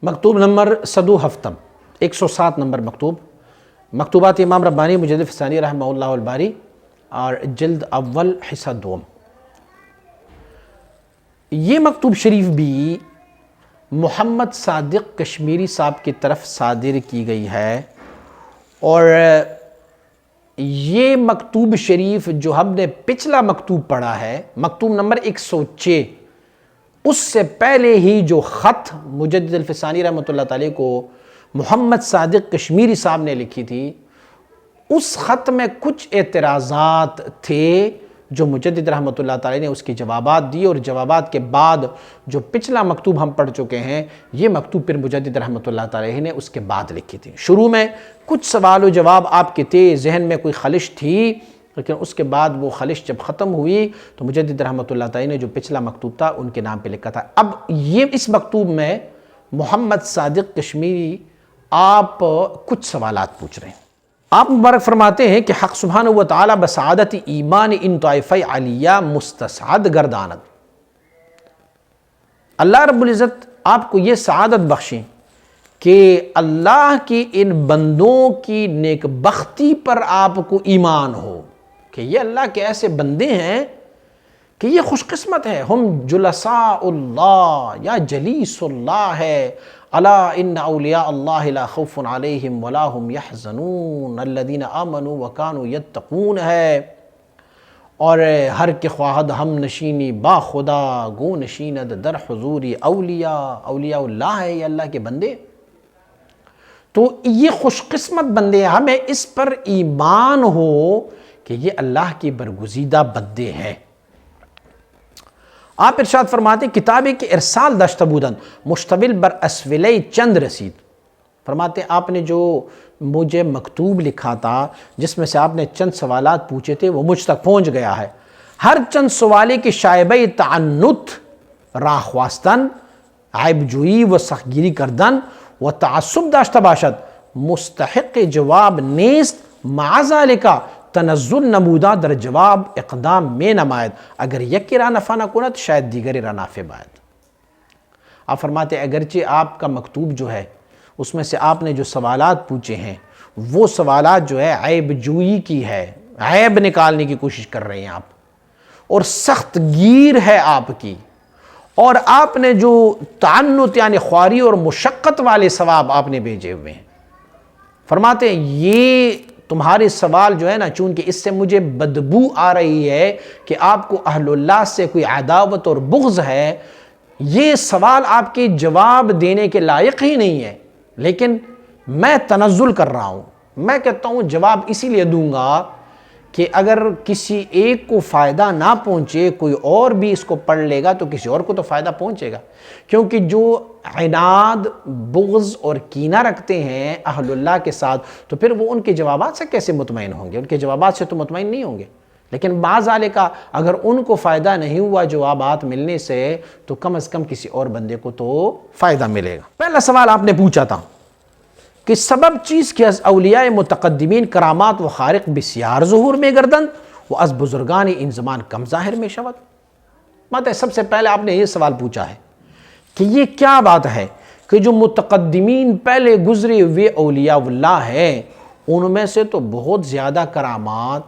مکتوب نمبر صدو ہفتم 107 نمبر مکتوبات امام ربانی مجدد فسانی رحمہ اللہ الباری اور جلد اول حصہ دوم۔ یہ مکتوب شریف بھی محمد صادق کشمیری صاحب کی طرف صادر کی گئی ہے، اور یہ مکتوب شریف جو ہم نے پچھلا مکتوب پڑھا ہے مکتوب نمبر 106، اس سے پہلے ہی جو خط مجدد الفسانی رحمۃ اللہ تعالی کو محمد صادق کشمیری صاحب نے لکھی تھی، اس خط میں کچھ اعتراضات تھے جو مجدد رحمۃ اللہ تعالی نے اس کے جوابات دیے، اور جوابات کے بعد جو پچھلا مکتوب ہم پڑھ چکے ہیں یہ مکتوب پھر مجدد رحمۃ اللہ تعالی نے اس کے بعد لکھی تھی۔ شروع میں کچھ سوال و جواب آپ کے تھے، ذہن میں کوئی خلش تھی، لیکن اس کے بعد وہ خلش جب ختم ہوئی تو مجدد رحمۃ اللہ تعالی نے جو پچھلا مکتوب تھا ان کے نام پہ لکھا تھا۔ اب یہ اس مکتوب میں محمد صادق کشمیری آپ کچھ سوالات پوچھ رہے ہیں۔ آپ مبارک فرماتے ہیں کہ حق سبحانہ و تعالی بسعادت ایمان ان طائفہ علیہ مستسعد گرداند۔ اللہ رب العزت آپ کو یہ سعادت بخشیں کہ اللہ کی ان بندوں کی نیک بختی پر آپ کو ایمان ہو کہ یہ اللہ کے ایسے بندے ہیں کہ یہ خوش قسمت ہے۔ ہم جلساء اللہ یا جلیس اللہ ہے، الا ان اولیاء اللہ لا خوف علیہم ولا هم یحزنون الذین آمنوا وکانوا یتقون ہے، اور ہر کے خواہد ہم نشینی با خدا گو نشیند در حضوری اولیاء اللہ ہے، یہ اللہ کے بندے۔ تو یہ خوش قسمت بندے ہیں، ہمیں اس پر ایمان ہو کہ یہ اللہ کی برگزیدہ بندے ہیں۔ آپ ارشاد فرماتے ہیں کتابی کے ارسال داشتہ بودن مشتمل بر اسولی چند رسید۔ فرماتے ہیں آپ نے جو مجھے مکتوب لکھا تھا جس میں سے آپ نے چند سوالات پوچھے تھے وہ مجھ تک پہنچ گیا ہے۔ ہر چند سوالے کی شائبہ تعنت راہ خواستن، عیب جوئی و سخگیری کردن و تعصب داشتہ باشد مستحق جواب نیست، مع ذالکہ تنزل نمودہ در جواب اقدام میں نمائد، اگر یکی را نفع نہ کند شاید دیگری را نافع باید۔ آپ فرماتے ہیں اگرچہ آپ کا مکتوب جو ہے اس میں سے آپ نے جو سوالات پوچھے ہیں وہ سوالات جو ہے عیب جوئی کی ہے، عیب نکالنے کی کوشش کر رہے ہیں آپ، اور سخت گیر ہے آپ کی، اور آپ نے جو تعنت یعنی خواری اور مشقت والے ثواب آپ نے بھیجے ہوئے ہیں۔ فرماتے ہیں یہ تمہارے سوال جو ہے نا، چونکہ اس سے مجھے بدبو آ رہی ہے کہ آپ کو اہل اللہ سے کوئی عداوت اور بغض ہے، یہ سوال آپ کے جواب دینے کے لائق ہی نہیں ہے، لیکن میں تنزل کر رہا ہوں۔ میں کہتا ہوں جواب اسی لیے دوں گا کہ اگر کسی ایک کو فائدہ نہ پہنچے کوئی اور بھی اس کو پڑھ لے گا تو کسی اور کو تو فائدہ پہنچے گا، کیونکہ جو عناد بغض اور کینہ رکھتے ہیں اہل اللہ کے ساتھ تو پھر وہ ان کے جوابات سے کیسے مطمئن ہوں گے؟ ان کے جوابات سے تو مطمئن نہیں ہوں گے۔ لیکن بعض ذالکہ اگر ان کو فائدہ نہیں ہوا جوابات ملنے سے تو کم از کم کسی اور بندے کو تو فائدہ ملے گا۔ پہلا سوال آپ نے پوچھا تھا کہ سبب چیز کہ از اولیاء متقدمین کرامات و خارق بسیار ظہور میں گردند و از بزرگان ان زمان کم ظاہر میں شود۔ مطلب سب سے پہلے آپ نے یہ سوال پوچھا ہے کہ یہ کیا بات ہے کہ جو متقدمین پہلے گزرے ہوئے اولیاء اللہ ہیں ان میں سے تو بہت زیادہ کرامات،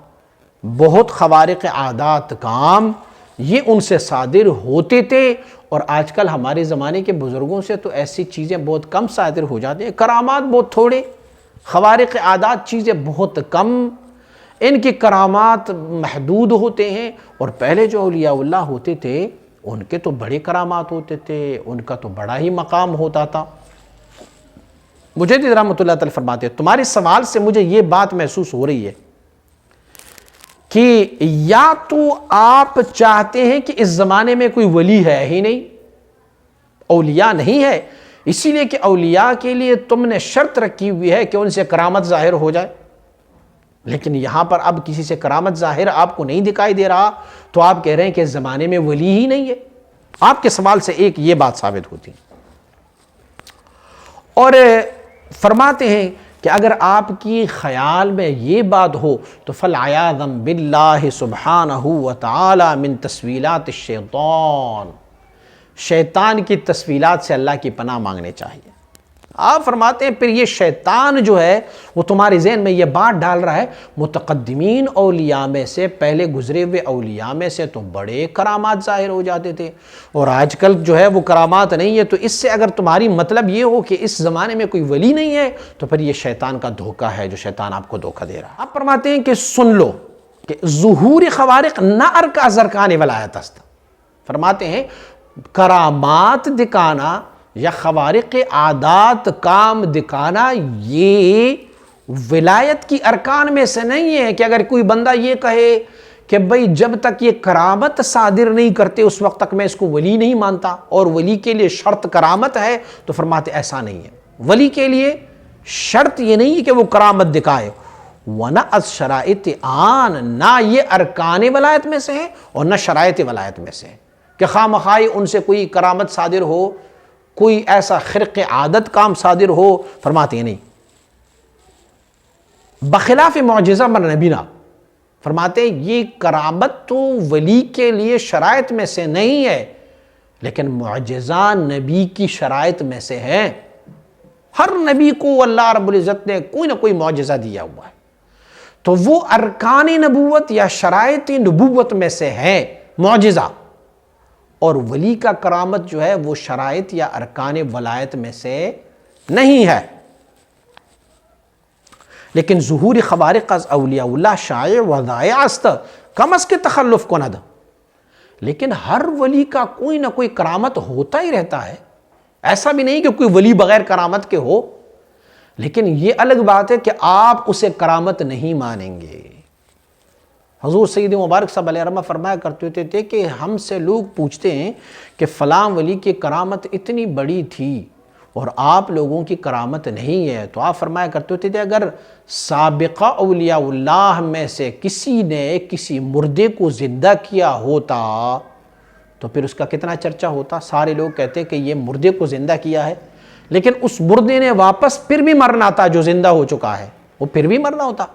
بہت خوارق عادات کام یہ ان سے صادر ہوتے تھے، اور آج کل ہمارے زمانے کے بزرگوں سے تو ایسی چیزیں بہت کم صادر ہو جاتے ہیں، کرامات بہت تھوڑے، خوارق عادات چیزیں بہت کم، ان کی کرامات محدود ہوتے ہیں۔ اور پہلے جو اولیاء اللہ ہوتے تھے ان کے تو بڑے کرامات ہوتے تھے، ان کا تو بڑا ہی مقام ہوتا تھا۔ مجدد رحمۃ اللہ تعالی فرماتے ہیں تمہارے سوال سے مجھے یہ بات محسوس ہو رہی ہے کہ یا تو آپ چاہتے ہیں کہ اس زمانے میں کوئی ولی ہے ہی نہیں، اولیاء نہیں ہے، اسی لیے کہ اولیاء کے لیے تم نے شرط رکھی ہوئی ہے کہ ان سے کرامت ظاہر ہو جائے، لیکن یہاں پر اب کسی سے کرامت ظاہر آپ کو نہیں دکھائی دے رہا تو آپ کہہ رہے ہیں کہ اس زمانے میں ولی ہی نہیں ہے۔ آپ کے سوال سے ایک یہ بات ثابت ہوتی ہے، اور فرماتے ہیں کہ اگر آپ کی خیال میں یہ بات ہو تو فالعیاذ باللہ سبحانہ وتعالی من تسویلات الشیطان، شیطان کی تسویلات سے اللہ کی پناہ مانگنے چاہیے۔ آپ فرماتے ہیں پھر یہ شیطان جو ہے وہ تمہارے ذہن میں یہ بات ڈال رہا ہے متقدمین اولیاء میں سے، پہلے گزرے ہوئے اولیاء میں سے تو بڑے کرامات ظاہر ہو جاتے تھے، اور آج کل جو ہے وہ کرامات نہیں ہے۔ تو اس سے اگر تمہاری مطلب یہ ہو کہ اس زمانے میں کوئی ولی نہیں ہے تو پھر یہ شیطان کا دھوکہ ہے جو شیطان آپ کو دھوکہ دے رہا ہے۔ آپ فرماتے ہیں کہ سن لو کہ ظہور خوارق نہ ارک ازرکان ولایت است، فرماتے ہیں کرامات دکھانا یا خوارق عادات کام دکھانا یہ ولایت کی ارکان میں سے نہیں ہے، کہ اگر کوئی بندہ یہ کہے کہ بھئی جب تک یہ کرامت صادر نہیں کرتے اس وقت تک میں اس کو ولی نہیں مانتا، اور ولی کے لیے شرط کرامت ہے، تو فرماتے ایسا نہیں ہے۔ ولی کے لیے شرط یہ نہیں ہے کہ وہ کرامت دکھائے، وَنَا از شرائط آن، نہ یہ ارکان ولایت میں سے ہے اور نہ شرائط ولایت میں سے ہے کہ خواہ مخواہ ان سے کوئی کرامت صادر ہو، کوئی ایسا خرق عادت کام صادر ہو، فرماتے ہیں نہیں۔ بخلاف معجزہ من نبینا، فرماتے ہیں یہ کرامت تو ولی کے لیے شرائط میں سے نہیں ہے، لیکن معجزہ نبی کی شرائط میں سے ہے۔ ہر نبی کو اللہ رب العزت نے کوئی نہ کوئی معجزہ دیا ہوا ہے، تو وہ ارکان نبوت یا شرائط نبوت میں سے ہے معجزہ، اور ولی کا کرامت جو ہے وہ شرائط یا ارکان ولایت میں سے نہیں ہے۔ لیکن ظہور خوارق از اولیاء اللہ شائع و ضائع است، کم از کے تخلف کند، لیکن ہر ولی کا کوئی نہ کوئی کرامت ہوتا ہی رہتا ہے، ایسا بھی نہیں کہ کوئی ولی بغیر کرامت کے ہو، لیکن یہ الگ بات ہے کہ آپ اسے کرامت نہیں مانیں گے۔ حضور سید مبارک صاحب علیہ رحمہ فرمایا کرتے تھے کہ ہم سے لوگ پوچھتے ہیں کہ فلاں ولی کی کرامت اتنی بڑی تھی اور آپ لوگوں کی کرامت نہیں ہے، تو آپ فرمایا کرتے تھے اگر سابقہ اولیاء اللہ میں سے کسی نے کسی مردے کو زندہ کیا ہوتا تو پھر اس کا کتنا چرچہ ہوتا، سارے لوگ کہتے کہ یہ مردے کو زندہ کیا ہے، لیکن اس مردے نے واپس پھر بھی مرنا تھا جو زندہ ہو چکا ہے، وہ پھر بھی مرنا ہوتا۔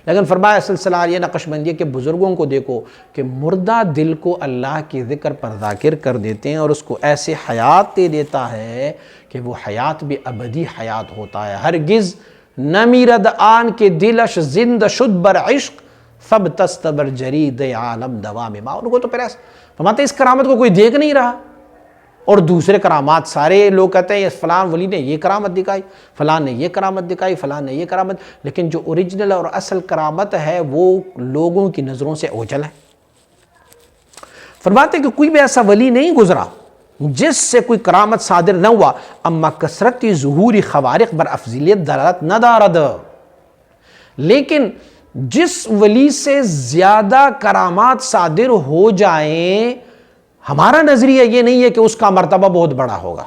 لیکن فرمایا سلسلہ یہ نقشبندیہ کے بزرگوں کو دیکھو کہ مردہ دل کو اللہ کی ذکر پر ذاکر کر دیتے ہیں اور اس کو ایسے حیات دے دیتا ہے کہ وہ حیات بھی ابدی حیات ہوتا ہے۔ ہرگز نہ میرد آن کے دلش زند شد بر عشق سب تستبر جرید عالم دوام ما، ان کو تو پھر ایسا فرماتے اس کرامت کو کوئی دیکھ نہیں رہا، اور دوسرے کرامات سارے لوگ کہتے ہیں فلاں ولی نے یہ کرامت دکھائی، فلاں نے یہ کرامت دکھائی، فلاں نے یہ کرامت، لیکن جو اوریجنل اور اصل کرامت ہے وہ لوگوں کی نظروں سے اوجھل ہے۔ فرماتے ہیں کہ کوئی بھی ایسا ولی نہیں گزرا جس سے کوئی کرامت صادر نہ ہوا، اما کثرت ظہور خوارق بر افضلیت دلالت نہ دارد، لیکن جس ولی سے زیادہ کرامات صادر ہو جائیں ہمارا نظریہ یہ نہیں ہے کہ اس کا مرتبہ بہت بڑا ہوگا،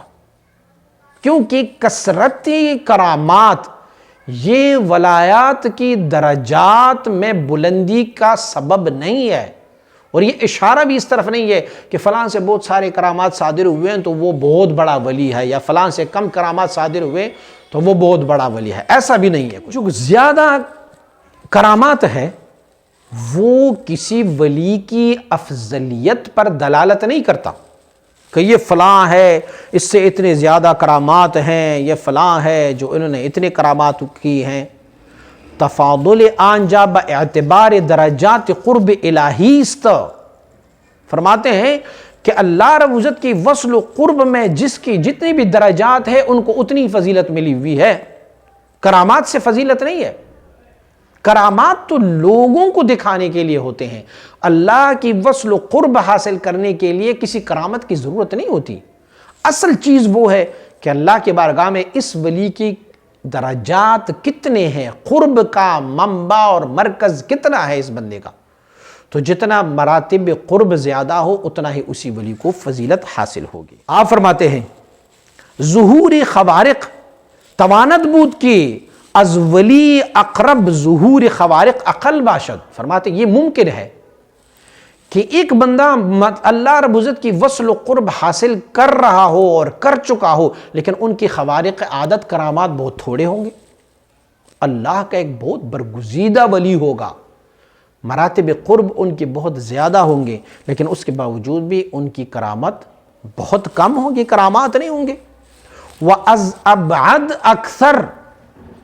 کیونکہ کثرتی کرامات یہ ولایات کی درجات میں بلندی کا سبب نہیں ہے، اور یہ اشارہ بھی اس طرف نہیں ہے کہ فلاں سے بہت سارے کرامات صادر ہوئے ہیں تو وہ بہت بڑا ولی ہے، یا فلاں سے کم کرامات صادر ہوئے تو وہ بہت بڑا ولی ہے، ایسا بھی نہیں ہے۔ جو زیادہ کرامات ہے وہ کسی ولی کی افضلیت پر دلالت نہیں کرتا کہ یہ فلاں ہے اس سے اتنے زیادہ کرامات ہیں، یہ فلاں ہے جو انہوں نے اتنے کرامات کی ہیں۔ تفاضل آنجا باعتبار درجات قرب الہی است، فرماتے ہیں کہ اللہ رب العزت کی وصل و قرب میں جس کی جتنی بھی درجات ہیں ان کو اتنی فضیلت ملی ہوئی ہے، کرامات سے فضیلت نہیں ہے۔ کرامات تو لوگوں کو دکھانے کے لیے ہوتے ہیں، اللہ کی وصل و قرب حاصل کرنے کے لیے کسی کرامت کی ضرورت نہیں ہوتی۔ اصل چیز وہ ہے کہ اللہ کے بارگاہ میں اس ولی کی درجات کتنے ہیں، قرب کا منبع اور مرکز کتنا ہے اس بندے کا، تو جتنا مراتب قرب زیادہ ہو اتنا ہی اسی ولی کو فضیلت حاصل ہوگی۔ آپ فرماتے ہیں ظہور خوارق تواند بود کی از ولی اقرب ظہور خوارق اقل باشد، فرماتے یہ ممکن ہے کہ ایک بندہ اللہ رب العزت کی وصل و قرب حاصل کر رہا ہو اور کر چکا ہو، لیکن ان کی خوارق عادت کرامات بہت تھوڑے ہوں گے۔ اللہ کا ایک بہت برگزیدہ ولی ہوگا، مراتب قرب ان کی بہت زیادہ ہوں گے، لیکن اس کے باوجود بھی ان کی کرامت بہت کم ہوں گی، کرامات نہیں ہوں گے۔ وَأَبْعَدْ اکثر،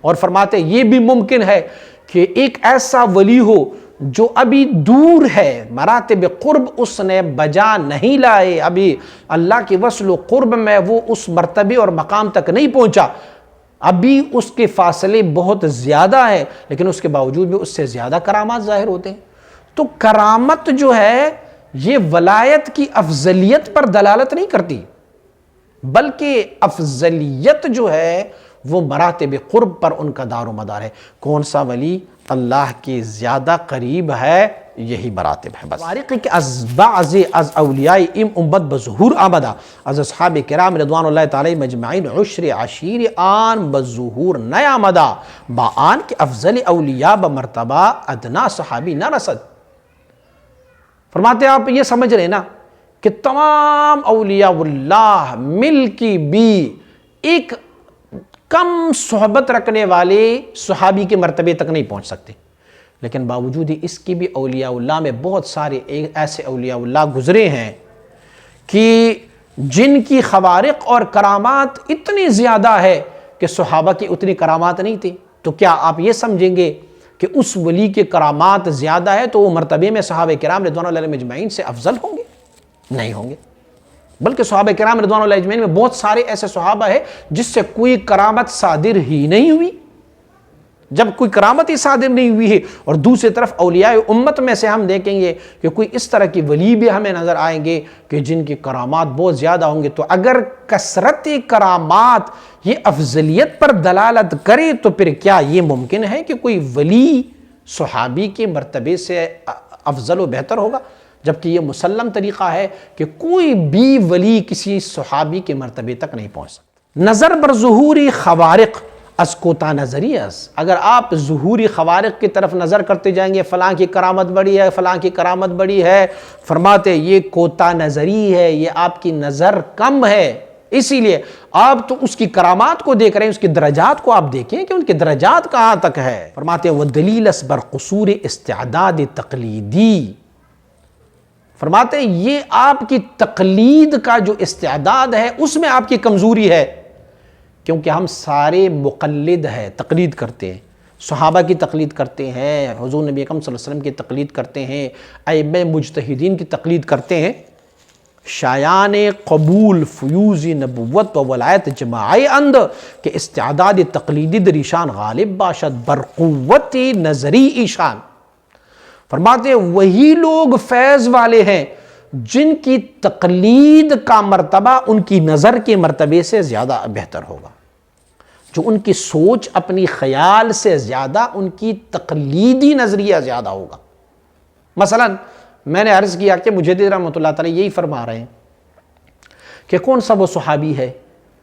اور فرماتے یہ بھی ممکن ہے کہ ایک ایسا ولی ہو جو ابھی دور ہے، مراتب قرب اس نے بجا نہیں لائے، ابھی اللہ کی وصل و قرب میں وہ اس مرتبے اور مقام تک نہیں پہنچا، ابھی اس کے فاصلے بہت زیادہ ہے، لیکن اس کے باوجود بھی اس سے زیادہ کرامات ظاہر ہوتے ہیں۔ تو کرامت جو ہے یہ ولایت کی افضلیت پر دلالت نہیں کرتی، بلکہ افضلیت جو ہے وہ مراتب قرب پر ان کا دار و مدار ہے۔ کون سا ولی اللہ کے زیادہ قریب ہے، یہی مراتب ہے بس۔ وارقی کہ از بعض از اولیاء ام امت بظہور آمدہ، از اصحاب کرام رضوان اللہ تعالی مجمعین عشر عشیر آن بظہور نئے آمدہ، با آن کے افضل اولیاء بمرتبہ ادنا صحابی نہ رسد۔ فرماتے ہیں آپ یہ سمجھ رہے نا کہ تمام اولیاء اللہ مل کی بھی ایک کم صحبت رکھنے والے صحابی کے مرتبے تک نہیں پہنچ سکتے، لیکن باوجود اس کی بھی اولیاء اللہ میں بہت سارے ایسے اولیاء اللہ گزرے ہیں کہ جن کی خوارق اور کرامات اتنی زیادہ ہے کہ صحابہ کی اتنی کرامات نہیں تھی۔ تو کیا آپ یہ سمجھیں گے کہ اس ولی کے کرامات زیادہ ہے تو وہ مرتبے میں صحابہ کرام رضوان اللہ علیہم اجمعین سے افضل ہوں گے؟ نہیں ہوں گے، بلکہ صحابہ کرام رضوان اللہ اجمعین میں بہت سارے ایسے صحابہ ہیں جس سے کوئی کرامت صادر ہی نہیں ہوئی۔ جب کوئی کرامت ہی صادر نہیں ہوئی ہے، اور دوسری طرف اولیاء امت میں سے ہم دیکھیں گے کہ کوئی اس طرح کی ولی بھی ہمیں نظر آئیں گے کہ جن کی کرامات بہت زیادہ ہوں گے، تو اگر کثرت کرامات یہ افضلیت پر دلالت کرے تو پھر کیا یہ ممکن ہے کہ کوئی ولی صحابی کے مرتبے سے افضل و بہتر ہوگا؟ جبکہ یہ مسلم طریقہ ہے کہ کوئی بھی ولی کسی صحابی کے مرتبے تک نہیں پہنچ سکتا۔ نظر بر ظہوری خوارق از کوتا نظری است، اگر آپ ظہوری خوارق کی طرف نظر کرتے جائیں گے، فلاں کی کرامت بڑی ہے، فلاں کی کرامت بڑی ہے، فرماتے یہ کوتا نظری ہے، یہ آپ کی نظر کم ہے، اسی لیے آپ تو اس کی کرامات کو دیکھ رہے ہیں، اس کی درجات کو آپ دیکھیں کہ ان کے درجات کہاں تک ہے۔ فرماتے ہیں وَدَلِيلَ بر قصور استعداد تقلیدی، فرماتے ہیں یہ آپ کی تقلید کا جو استعداد ہے اس میں آپ کی کمزوری ہے، کیونکہ ہم سارے مقلد ہیں، تقلید کرتے ہیں، صحابہ کی تقلید کرتے ہیں، حضور نبی اکرم صلی اللہ علیہ وسلم کی تقلید کرتے ہیں، ائمہ مجتہدین کی تقلید کرتے ہیں، شایان قبول فیوز نبوت و ولایت جماعی اند کہ استعداد تقلیدی دریشان غالب باشد بر قوت نظری ایشان۔ فرماتے ہیں وہی لوگ فیض والے ہیں جن کی تقلید کا مرتبہ ان کی نظر کے مرتبے سے زیادہ بہتر ہوگا، جو ان کی سوچ اپنی خیال سے زیادہ ان کی تقلیدی نظریہ زیادہ ہوگا۔ مثلا میں نے عرض کیا کہ مجدد رحمۃ اللہ تعالی یہی فرما رہے ہیں کہ کون سا وہ صحابی ہے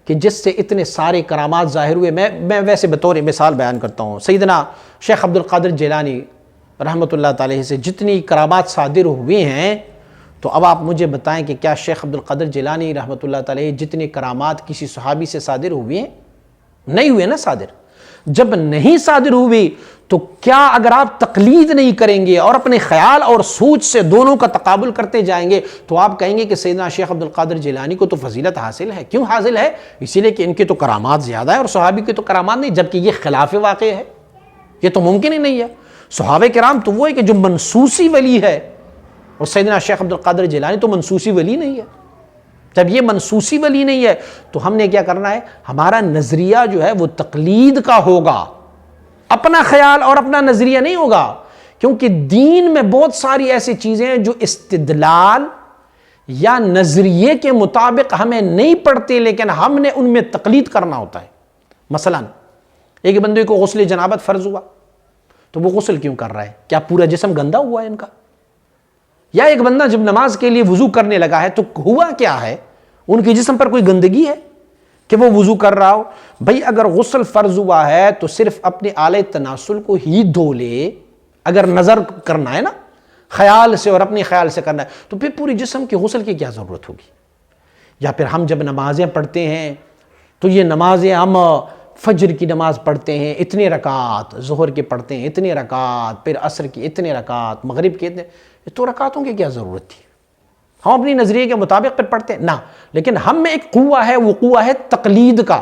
کہ جس سے اتنے سارے کرامات ظاہر ہوئے۔ میں ویسے بطور مثال بیان کرتا ہوں، سیدنا شیخ عبد القادر جیلانی رحمۃ اللہ تعالی سے جتنی کرامات صادر ہوئے ہیں، تو اب آپ مجھے بتائیں کہ کیا شیخ عبد القادر جیلانی رحمۃ اللہ تعالی جتنی کرامات کسی صحابی سے صادر ہوئے ہیں؟ نہیں ہوئے نا صادر۔ جب نہیں صادر ہوئی تو کیا اگر آپ تقلید نہیں کریں گے اور اپنے خیال اور سوچ سے دونوں کا تقابل کرتے جائیں گے تو آپ کہیں گے کہ سیدنا شیخ عبد القادر جیلانی کو تو فضیلت حاصل ہے۔ کیوں حاصل ہے؟ اسی لیے کہ ان کے تو کرامات زیادہ ہے اور صحابی کے تو کرامات نہیں، جبکہ یہ خلاف واقع ہے، یہ تو ممکن ہی نہیں ہے۔ صحابہ کرام تو وہ ہے کہ جو منسوسی ولی ہے، اور سیدنا شیخ عبد القادر جیلانی تو منسوسی ولی نہیں ہے۔ جب یہ منسوسی ولی نہیں ہے تو ہم نے کیا کرنا ہے؟ ہمارا نظریہ جو ہے وہ تقلید کا ہوگا، اپنا خیال اور اپنا نظریہ نہیں ہوگا، کیونکہ دین میں بہت ساری ایسی چیزیں ہیں جو استدلال یا نظریے کے مطابق ہمیں نہیں پڑتے، لیکن ہم نے ان میں تقلید کرنا ہوتا ہے۔ مثلا ایک بندے کو غسل جنابت فرض ہوا تو وہ غسل کیوں کر رہا ہے؟ کیا پورا جسم گندا ہوا ہے ان کا؟ یا ایک بندہ جب نماز کے لیے وضو کرنے لگا ہے تو ہوا کیا ہے؟ ان کے جسم پر کوئی گندگی ہے کہ وہ وضو کر رہا ہو؟ بھئی اگر غسل فرض ہوا ہے تو صرف اپنے آلہ تناسل کو ہی دھو لے، اگر نظر کرنا ہے نا خیال سے اور اپنے خیال سے کرنا ہے تو پھر پوری جسم کے غسل کی کیا ضرورت ہوگی؟ یا پھر ہم جب نمازیں پڑھتے ہیں تو یہ نمازیں ہم فجر کی نماز پڑھتے ہیں اتنے رکعات، ظہر کے پڑھتے ہیں اتنے رکعات، پھر عصر کی اتنے رکعات، مغرب کے اتنے، تو رکعتوں کی کیا ضرورت تھی؟ ہم اپنی نظریے کے مطابق پھر پڑھتے ہیں نہ، لیکن ہم میں ایک قوہ ہے، وہ قوہ ہے تقلید کا۔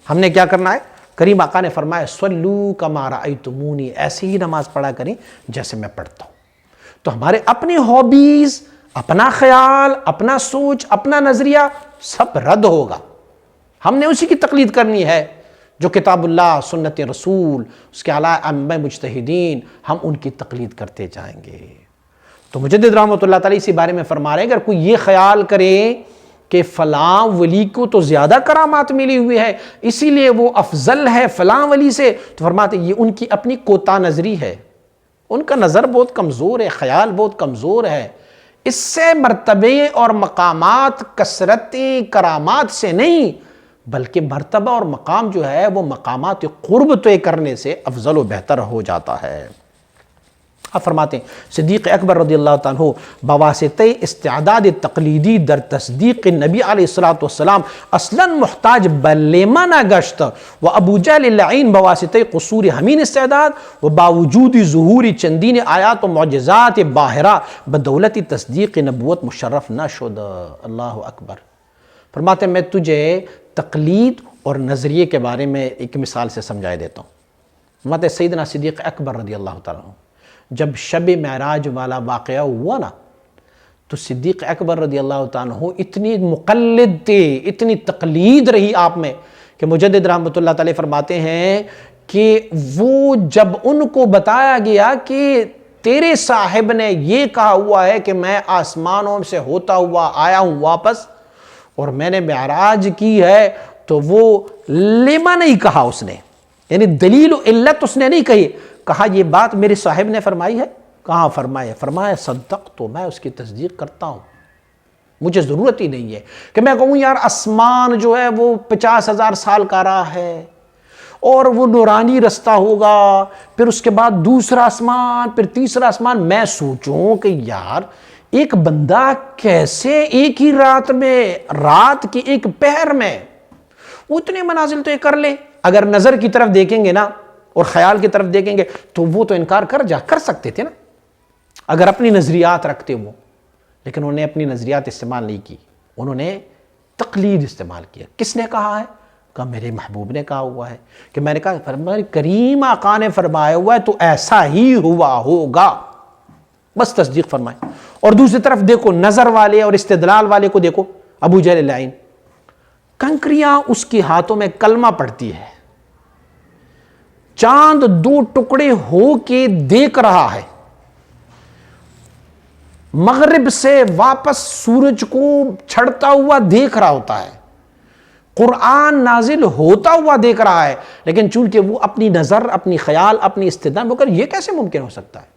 ہم نے کیا کرنا ہے؟ کریم آقا نے فرمایا صلو کما رأیتمونی، ایسی ہی نماز پڑھا کریں جیسے میں پڑھتا ہوں۔ تو ہمارے اپنی ہابیز، اپنا خیال، اپنا سوچ، اپنا نظریہ سب رد ہوگا۔ ہم نے اسی کی تقلید کرنی ہے جو کتاب اللہ، سنت رسول، اس کے علاوہ ائمہ مجتہدین، ہم ان کی تقلید کرتے جائیں گے۔ تو مجدد رحمۃ اللہ تعالیٰ اسی بارے میں فرما رہے ہیں، اگر کوئی یہ خیال کرے کہ فلاں ولی کو تو زیادہ کرامات ملی ہوئی ہے اسی لیے وہ افضل ہے فلاں ولی سے، تو فرماتے ہیں یہ ان کی اپنی کوتا نظری ہے، ان کا نظر بہت کمزور ہے، خیال بہت کمزور ہے۔ اس سے مرتبے اور مقامات کثرتیں کرامات سے نہیں، بلکہ مرتبہ اور مقام جو ہے وہ مقامات قرب طے کرنے سے افضل و بہتر ہو جاتا ہے۔ آپ فرماتے ہیں صدیق اکبر رضی اللہ تعالیٰ عنہ بواسطہ استعداد تقلیدی در تصدیق نبی علیہ السلام اصلا محتاج بلیما نہ گشت و ابو جہل لعین بواسطہ قصور ہمین استعداد و باوجود ظہور چندین آیات و معجزات باہرہ بدولت تصدیق نبوت مشرف نہ شد۔ اللہ اکبر۔ فرماتے ہیں میں تجھے تقلید اور نظریے کے بارے میں ایک مثال سے سمجھائے دیتا ہوں۔ فرماتے ہیں سیدنا صدیق اکبر رضی اللہ تعالیٰ عنہ جب شب معراج والا واقعہ ہوا نا، تو صدیق اکبر رضی اللہ تعالیٰ عنہ اتنی مقلد تھے، اتنی تقلید رہی آپ میں کہ مجدد رحمۃ اللہ تعالیٰ فرماتے ہیں کہ وہ جب ان کو بتایا گیا کہ تیرے صاحب نے یہ کہا ہوا ہے کہ میں آسمانوں سے ہوتا ہوا آیا ہوں واپس اور میں نے معراج کی ہے، تو وہ لما نہیں کہا اس نے، یعنی دلیل و علت اس نے نہیں کہی، کہا یہ بات میرے صاحب نے فرمائی ہے؟ کہاں فرمایا؟ فرمایا صدق، تو میں اس کی تصدیق کرتا ہوں، مجھے ضرورت ہی نہیں ہے کہ میں کہوں یار آسمان جو ہے وہ 50,000 سال کا راہ ہے اور وہ نورانی رستہ ہوگا، پھر اس کے بعد دوسرا آسمان، پھر تیسرا آسمان۔ میں سوچوں کہ یار ایک بندہ کیسے ایک ہی رات میں، رات کی ایک پہر میں اتنے منازل تو یہ کر لے؟ اگر نظر کی طرف دیکھیں گے نا اور خیال کی طرف دیکھیں گے تو وہ تو انکار کر سکتے تھے نا اگر اپنی نظریات رکھتے وہ، لیکن انہوں نے اپنی نظریات استعمال نہیں کی، انہوں نے تقلید استعمال کیا۔ کس نے کہا ہے؟ کہا میرے محبوب نے کہا ہوا ہے، کہ میں نے کہا فرمایا کریم آقا نے فرمایا ہوا ہے تو ایسا ہی ہوا ہوگا، بس تصدیق فرمائے۔ اور دوسری طرف دیکھو نظر والے اور استدلال والے کو دیکھو، ابو جہل لعین کنکریاں اس کے ہاتھوں میں کلمہ پڑھتی ہے، چاند 2 ٹکڑے ہو کے دیکھ رہا ہے، مغرب سے واپس سورج کو چھڑتا ہوا دیکھ رہا ہوتا ہے، قرآن نازل ہوتا ہوا دیکھ رہا ہے، لیکن چونکہ وہ اپنی نظر، اپنی خیال، اپنی استدلال کر یہ کیسے ممکن ہو سکتا ہے،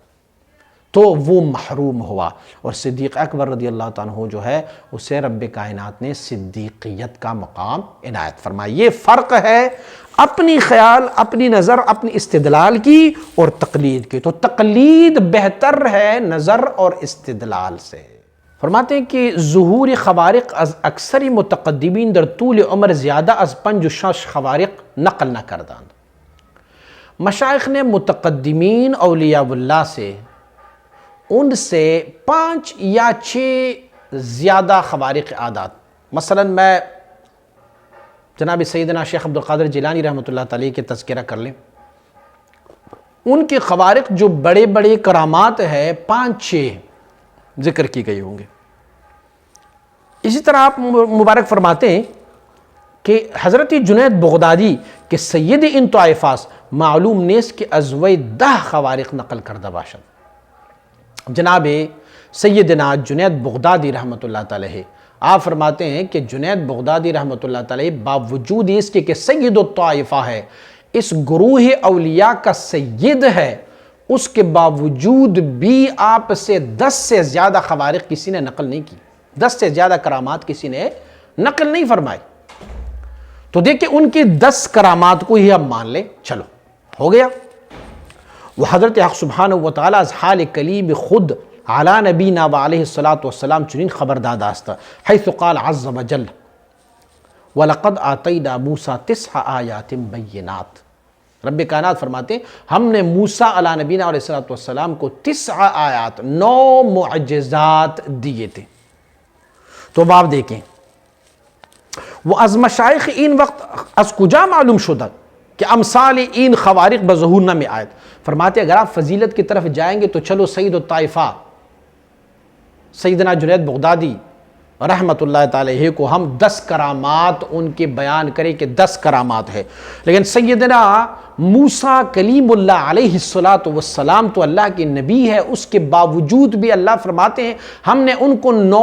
تو وہ محروم ہوا۔ اور صدیق اکبر رضی اللہ تعالیٰ عنہ جو ہے اسے رب کائنات نے صدیقیت کا مقام عنایت فرمایا۔ یہ فرق ہے اپنی خیال، اپنی نظر، اپنی استدلال کی اور تقلید کی۔ تو تقلید بہتر ہے نظر اور استدلال سے۔ فرماتے ہیں کہ ظہور خوارق از اکثر متقدمین در طول عمر زیادہ از 5 و 6 خوارق نقل نہ کردند۔ مشائخ نے متقدمین اولیاء اللہ سے ان سے 5 یا 6 زیادہ خوارق عادات، مثلا میں جناب سیدنا شیخ عبدالقادر جیلانی رحمۃ اللہ تعالی کے تذکرہ کر لیں، ان کے خوارق جو بڑے بڑے کرامات ہے 5-6 ذکر کی گئی ہوں گے۔ اسی طرح آپ مبارک فرماتے ہیں کہ حضرت جنید بغدادی کے سید ان طائفاس معلوم نیست کہ ازوی 10 خوارق نقل کردہ باشد۔ جناب سیدنا جنید بغدادی رحمۃ اللہ تعالی آپ فرماتے ہیں کہ جنید بغدادی رحمۃ اللہ تعالی باوجود اس کے کہ سید الطائفہ ہے، اس گروہ اولیاء کا سید ہے، اس کے باوجود بھی آپ سے 10 سے زیادہ خوارق کسی نے نقل نہیں کی، 10 سے زیادہ کرامات کسی نے نقل نہیں فرمائی۔ تو دیکھیں ان کی 10 کرامات کو ہی ہم مان لیں، چلو ہو گیا۔ وہ حضرت حق سبحانہ وتعالی از حال کلیم خود علی نبینا و علیہ السلام چنین خبردار داشتا حیث قال عز وجل وَلَقَدْ آتَيْنَا مُوسَىٰ 9 آیات بینات۔ رب کائنات فرماتے ہیں ہم نے موسیٰ علی نبینا علیہ السلام کو 9 آیات، 9 معجزات دیے تھے۔ تو اب آپ دیکھیں وہ از مشائخ این وقت از کجا معلوم شدہ کہ امثال این خوارق بظہور نہ میں آیت. فرماتے اگر آپ فضیلت کی طرف جائیں گے تو چلو سید الطائفہ سیدنا جنید بغدادی رحمت اللہ تعالیٰ کو ہم 10 کرامات ان کے بیان کریں کہ 10 کرامات ہے. لیکن سیدنا موسیٰ کلیم اللہ علیہ السلام تو اللہ کے نبی ہے، اس کے باوجود بھی اللہ فرماتے ہیں ہم نے ان کو 9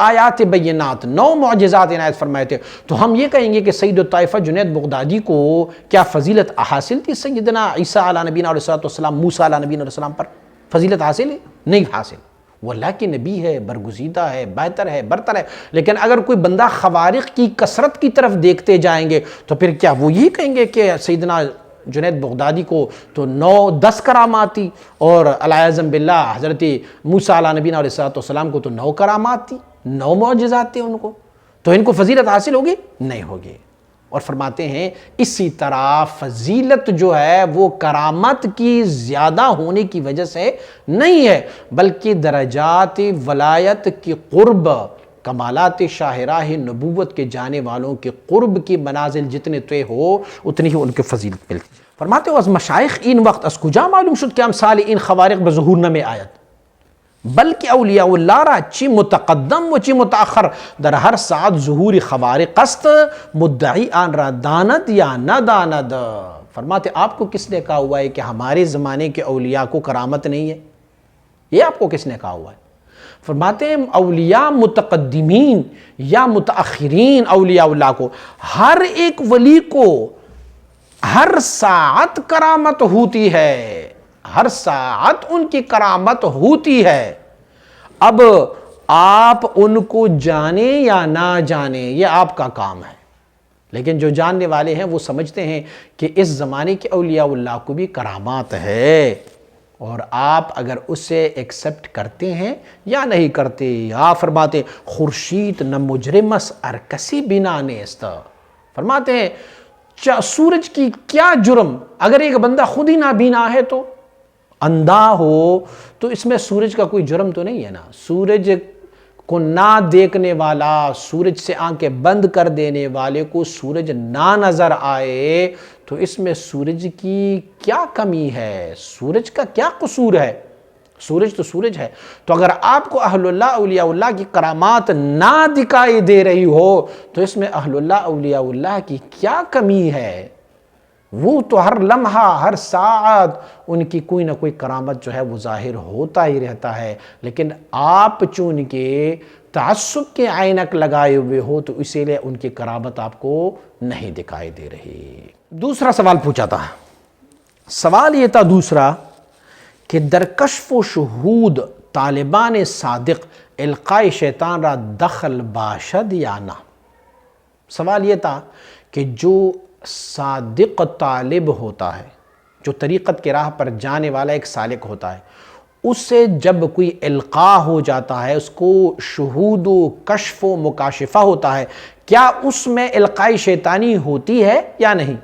آیات بینات 9 معجزات عنایت فرمائے تھے. تو ہم یہ کہیں گے کہ سید الطائفہ جنید بغدادی کو کیا فضیلت حاصل تھی سیدنا عیسیٰ علیہ نبینا علیہ السلام موسیٰ علیہ نبینا علیہ السلام پر؟ فضیلت حاصل ہے؟ نہیں حاصل. وہ اللہ کے نبی ہے، برگزیدہ ہے، بہتر ہے، برتر ہے. لیکن اگر کوئی بندہ خوارق کی کثرت کی طرف دیکھتے جائیں گے تو پھر کیا وہ یہی کہیں گے کہ سیدنا جنید بغدادی کو تو 9-10 کرامات تھی اور علیہ باللہ حضرت موسیٰ علیہ نبینا علیہ السلام کو تو 9 کرامات تھی، 9 معجزات تھے ان کو، تو ان کو فضیلت حاصل ہوگی؟ نہیں ہوگی. اور فرماتے ہیں اسی طرح فضیلت جو ہے وہ کرامت کی زیادہ ہونے کی وجہ سے نہیں ہے، بلکہ درجات ولایت کی قرب، کمالات شاہراہ نبوت کے جانے والوں کے قرب کی منازل جتنے طے ہو اتنی ہی ان کی فضیلت ملتی. فرماتے ہو از مشائخ این وقت از کجا معلوم شد کہ امثال این خوارق بظہور نہ میں آیت، بلکہ اولیاء اللہ را چی متقدم و چی متاخر در ہر ساعت ظہور خوارق است مدعی آن را داند یا نہ داند. فرماتے آپ کو کس نے کہا ہوا ہے کہ ہمارے زمانے کے اولیاء کو کرامت نہیں ہے؟ یہ آپ کو کس نے کہا ہوا ہے؟ فرماتے ہیں اولیاء متقدمین یا متاخرین اولیاء اللہ کو ہر ایک ولی کو ہر ساعت کرامت ہوتی ہے، ہر ساعت ان کی کرامت ہوتی ہے. اب آپ ان کو جانیں یا نہ جانیں یہ آپ کا کام ہے، لیکن جو جاننے والے ہیں وہ سمجھتے ہیں کہ اس زمانے کے اولیاء اللہ کو بھی کرامات ہے، اور آپ اگر اسے ایکسپٹ کرتے ہیں یا نہیں کرتے. آپ فرماتے خورشید نہ مجرمس ار کسی بنا نیست. فرماتے ہیں سورج کی کیا جرم، اگر ایک بندہ خود ہی نابینا ہے تو اندھا ہو تو اس میں سورج کا کوئی جرم تو نہیں ہے نا. سورج کو نہ دیکھنے والا، سورج سے آنکھیں بند کر دینے والے کو سورج نہ نظر آئے تو اس میں سورج کی کیا کمی ہے، سورج کا کیا قصور ہے؟ سورج تو سورج ہے. تو اگر آپ کو اہل اللہ اولیاء اللہ کی کرامات نہ دکھائی دے رہی ہو تو اس میں اہل اللہ اولیاء اللہ کی کیا کمی ہے؟ وہ تو ہر لمحہ ہر ساعت ان کی کوئی نہ کوئی کرامت جو ہے وہ ظاہر ہوتا ہی رہتا ہے. لیکن آپ چون کے تعصب کے عینک لگائے ہوئے ہو تو اسی لیے ان کی کرامت آپ کو نہیں دکھائی دے رہی. دوسرا سوال پوچھا تھا، سوال یہ تھا دوسرا کہ در کشف و شہود طالبان صادق القاء شیطان را دخل باشد یا نہ. سوال یہ تھا کہ جو صادق طالب ہوتا ہے، جو طریقت کے راہ پر جانے والا ایک سالک ہوتا ہے، اس سے جب کوئی القاء ہو جاتا ہے، اس کو شہود و کشف و مکاشفہ ہوتا ہے، کیا اس میں القاء شیطانی ہوتی ہے یا نہیں؟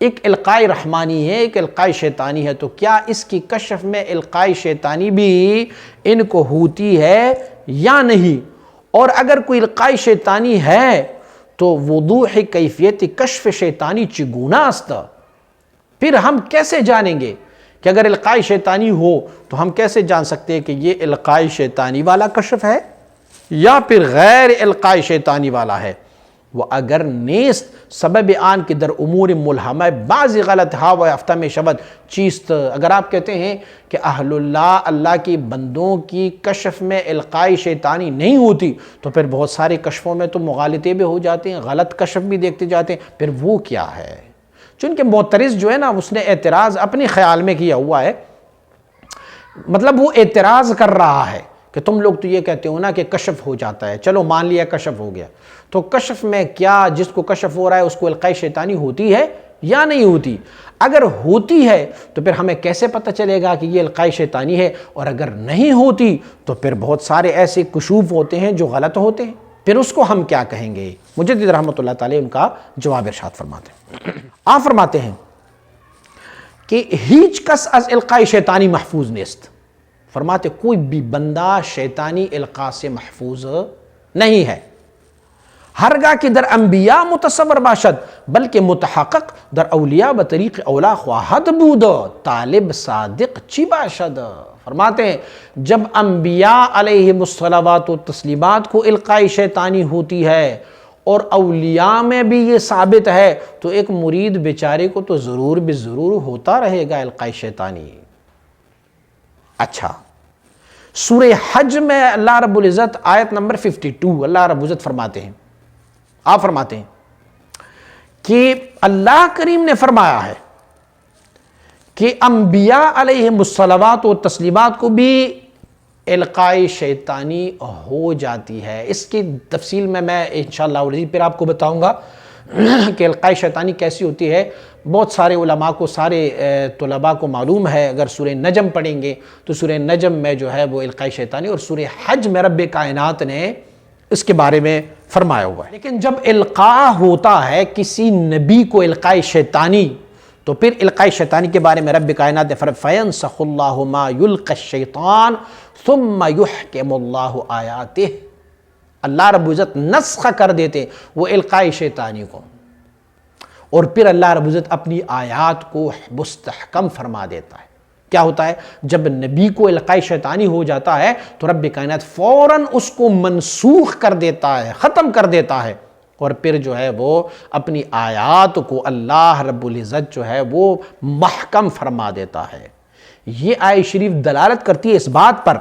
ایک القاء رحمانی ہے، ایک القاء شیطانی ہے، تو کیا اس کی کشف میں القاء شیطانی بھی ان کو ہوتی ہے یا نہیں؟ اور اگر کوئی القاء شیطانی ہے تو وضوح کیفیت کشف شیطانی چگونہ است. پھر ہم کیسے جانیں گے کہ اگر القاء شیطانی ہو تو ہم کیسے جان سکتے ہیں کہ یہ القاء شیطانی والا کشف ہے یا پھر غیر القاء شیطانی والا ہے؟ وہ اگر نیست سبب آن کی در امور ملہمہ بعض غلط ہا و افتہ میں شبد چیست. اگر آپ کہتے ہیں کہ اہل اللہ کی بندوں کی کشف میں القاء شیطانی نہیں ہوتی تو پھر بہت سارے کشفوں میں تو مغالطے بھی ہو جاتے ہیں، غلط کشف بھی دیکھتے جاتے ہیں. پھر وہ کیا ہے؟ چونکہ معترض جو ہے نا اس نے اعتراض اپنے خیال میں کیا ہوا ہے، مطلب وہ اعتراض کر رہا ہے کہ تم لوگ تو یہ کہتے ہو نا کہ کشف ہو جاتا ہے، چلو مان لیا کشف ہو گیا، تو کشف میں کیا جس کو کشف ہو رہا ہے اس کو القاء شیطانی ہوتی ہے یا نہیں ہوتی؟ اگر ہوتی ہے تو پھر ہمیں کیسے پتہ چلے گا کہ یہ القاء شیطانی ہے؟ اور اگر نہیں ہوتی تو پھر بہت سارے ایسے کشوف ہوتے ہیں جو غلط ہوتے ہیں، پھر اس کو ہم کیا کہیں گے؟ مجدد رحمۃ اللہ تعالی ان کا جواب ارشاد فرماتے ہیں. آپ فرماتے ہیں کہ ہیچ کس از القاء شیطانی محفوظ نیست. فرماتے کوئی بھی بندہ شیطانی القاء سے محفوظ نہیں ہے. ہرگاہ کہ در انبیاء متصور باشد بلکہ متحقق در اولیاء بطریق اولا خواہد بود طالب صادق چی باشد. فرماتے ہیں جب انبیاء علیہم الصلوات و تسلیمات کو القاء شیطانی ہوتی ہے اور اولیاء میں بھی یہ ثابت ہے تو ایک مرید بیچارے کو تو ضرور بھی ضرور ہوتا رہے گا القاء شیطانی. اچھا، سورہ حج میں اللہ رب العزت آیت نمبر 52 اللہ رب العزت فرماتے ہیں، آپ فرماتے ہیں کہ اللہ کریم نے فرمایا ہے کہ انبیاء علیہم الصلوات و تسلیمات کو بھی القاء شیطانی ہو جاتی ہے. اس کی تفصیل میں انشاءاللہ پھر آپ کو بتاؤں گا کہ القاء شیطانی کیسی ہوتی ہے. بہت سارے علماء کو، سارے طلباء کو معلوم ہے. اگر سورہ نجم پڑھیں گے تو سورہ نجم میں جو ہے وہ القاء شیطانی، اور سورہ حج میں رب کائنات نے اس کے بارے میں فرمایا ہوا ہے. لیکن جب القاء ہوتا ہے کسی نبی کو القاء شیطانی، تو پھر القاء شیطانی کے بارے میں رب کائنات نے فرمایا فَيَنْسَخُ اللَّهُ مَا يُلْقِ الشَّيْطَانُ ثُمَّ يُحْكِمُ اللَّهُ آیَاتِهِ. اللہ رب العزت نسخ کر دیتے وہ القاء شیطانی کو، اور پھر اللہ رب العزت اپنی آیات کو مستحکم فرما دیتا ہے. کیا ہوتا ہے؟ جب نبی کو القاء شیطانی ہو جاتا ہے تو رب کائنات فوراً اس کو منسوخ کر دیتا ہے، ختم کر دیتا ہے، اور پھر جو ہے وہ اپنی آیات کو اللہ رب العزت جو ہے وہ محکم فرما دیتا ہے. یہ آیت شریف دلالت کرتی ہے اس بات پر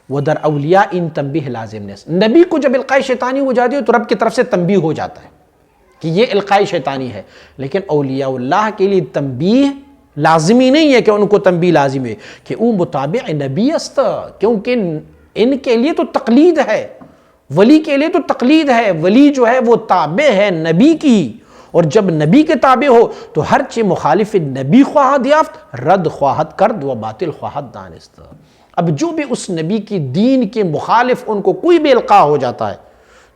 وَدَرْ أَوْلِيَاءٍ إِن تَنْبِيهِ لازم نے، نبی کو جب القاء شیطانی ہو جاتی ہے تو رب کی طرف سے تنبیہ ہو جاتا ہے کہ یہ القاء شیطانی ہے. لیکن اولیاء اللہ کے لیے تنبیہ لازمی نہیں ہے کہ ان کو تنبیہ لازم ہے کہ وہ مطابع نبی است، کیونکہ ان کے لیے تو تقلید ہے، ولی کے لیے تو تقلید ہے. ولی جو ہے وہ تابع ہے نبی کی، اور جب نبی کے تابع ہو تو ہر چیز مخالف نبی خواہد یافت، رد خواہد کرد و باطل خواہد دانست. اب جو بھی اس نبی کی دین کے مخالف ان کو کوئی بھی القاء ہو جاتا ہے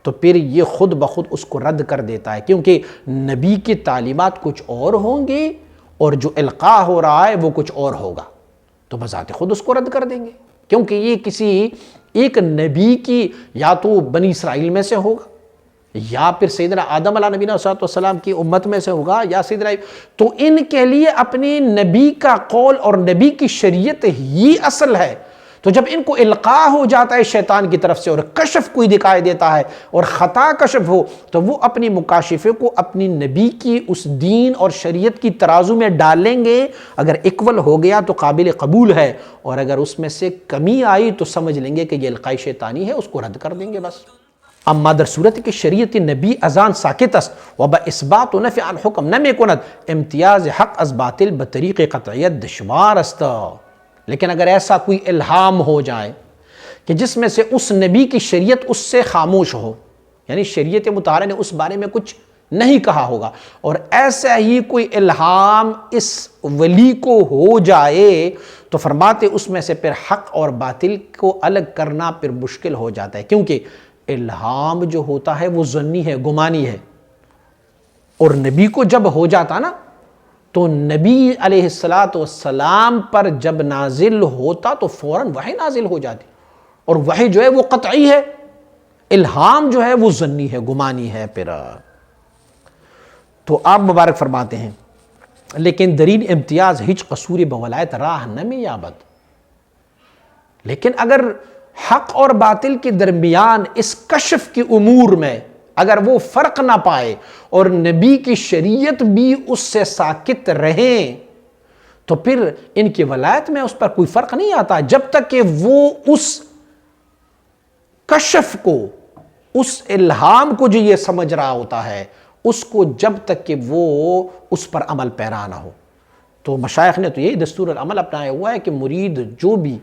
تو پھر یہ خود بخود اس کو رد کر دیتا ہے، کیونکہ نبی کی تعلیمات کچھ اور ہوں گے اور جو القاء ہو رہا ہے وہ کچھ اور ہوگا، تو بذات خود اس کو رد کر دیں گے، کیونکہ یہ کسی ایک نبی کی یا تو بنی اسرائیل میں سے ہوگا، یا پھر سیدنا آدم علیہ نبینا صلی اللہ علیہ وسلم کی امت میں سے ہوگا، یا سیدنا، تو ان کے لیے اپنے نبی کا قول اور نبی کی شریعت ہی اصل ہے. تو جب ان کو القاء ہو جاتا ہے شیطان کی طرف سے اور کشف کوئی دکھائی دیتا ہے اور خطا کشف ہو، تو وہ اپنی مکاشفے کو اپنی نبی کی اس دین اور شریعت کی ترازو میں ڈالیں گے. اگر اکول ہو گیا تو قابل قبول ہے، اور اگر اس میں سے کمی آئی تو سمجھ لیں گے کہ یہ القاء شیطانی ہے، اس کو رد کر دیں گے بس. اما در صورت کہ شریعت نبی ازان ساکت است و با اثبات و نفع عن حکم نمی کند امتیاز حق از باطل بطریق قطعیت دشوار است. لیکن اگر ایسا کوئی الہام ہو جائے کہ جس میں سے اس نبی کی شریعت اس سے خاموش ہو، یعنی شریعت مطہرہ نے اس بارے میں کچھ نہیں کہا ہوگا، اور ایسا ہی کوئی الہام اس ولی کو ہو جائے تو فرماتے اس میں سے پھر حق اور باطل کو الگ کرنا پھر مشکل ہو جاتا ہے، کیونکہ الہام جو ہوتا ہے وہ ظنی ہے، گمانی ہے. اور نبی کو جب ہو جاتا نا تو نبی علیہ السلام پر جب نازل ہوتا تو فوراً وحی نازل ہو جاتی، اور وحی جو ہے وہ قطعی ہے، الہام جو ہے وہ ظنی ہے، گمانی ہے. پھر تو آپ مبارک فرماتے ہیں لیکن درین امتیاز ہچ قصور بولایت راہ نمی یابد. لیکن اگر حق اور باطل کے درمیان اس کشف کی امور میں اگر وہ فرق نہ پائے اور نبی کی شریعت بھی اس سے ساکت رہیں تو پھر ان کی ولایت میں اس پر کوئی فرق نہیں آتا، جب تک کہ وہ اس کشف کو، اس الہام کو جو یہ سمجھ رہا ہوتا ہے اس کو، جب تک کہ وہ اس پر عمل پیرا نہ ہو. تو مشائخ نے تو یہی دستور العمل اپنایا ہوا ہے کہ مرید جو بھی،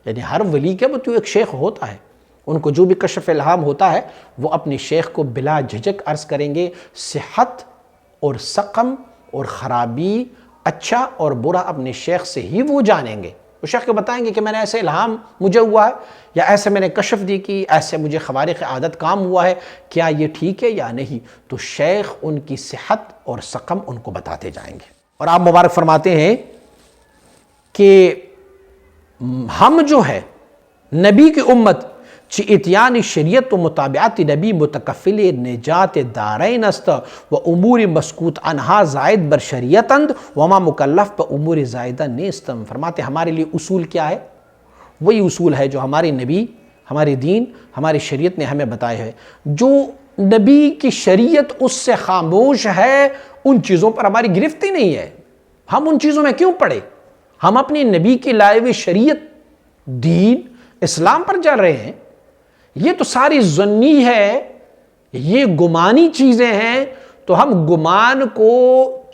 یعنی ہر ولی کے وہ تو ایک شیخ ہوتا ہے، ان کو جو بھی کشف الہام ہوتا ہے وہ اپنی شیخ کو بلا جھجک عرض کریں گے. صحت اور سقم اور خرابی، اچھا اور برا اپنے شیخ سے ہی وہ جانیں گے. وہ شیخ کو بتائیں گے کہ میں نے ایسے الہام مجھے ہوا ہے، یا ایسے میں نے کشف دی کی، ایسے مجھے خوارق عادت کام ہوا ہے، کیا یہ ٹھیک ہے یا نہیں. تو شیخ ان کی صحت اور سقم ان کو بتاتے جائیں گے. اور آپ مبارک فرماتے ہیں کہ ہم جو ہے نبی کی امت چی اتیان شریعت و مطابعات نبی متکفل نجات دارین است و امور مسکوت عنہا زائد بر شریعتند وما مکلف پر امور زائدہ نیستم. فرماتے ہمارے لیے اصول کیا ہے؟ وہی اصول ہے جو ہمارے نبی، ہمارے دین، ہماری شریعت نے ہمیں بتائے ہے. جو نبی کی شریعت اس سے خاموش ہے، ان چیزوں پر ہماری گرفتی نہیں ہے. ہم ان چیزوں میں کیوں پڑے؟ ہم اپنی نبی کی لائے ہوئی شریعت، دین، اسلام پر چل رہے ہیں. یہ تو ساری ظنی ہے، یہ گمانی چیزیں ہیں. تو ہم گمان کو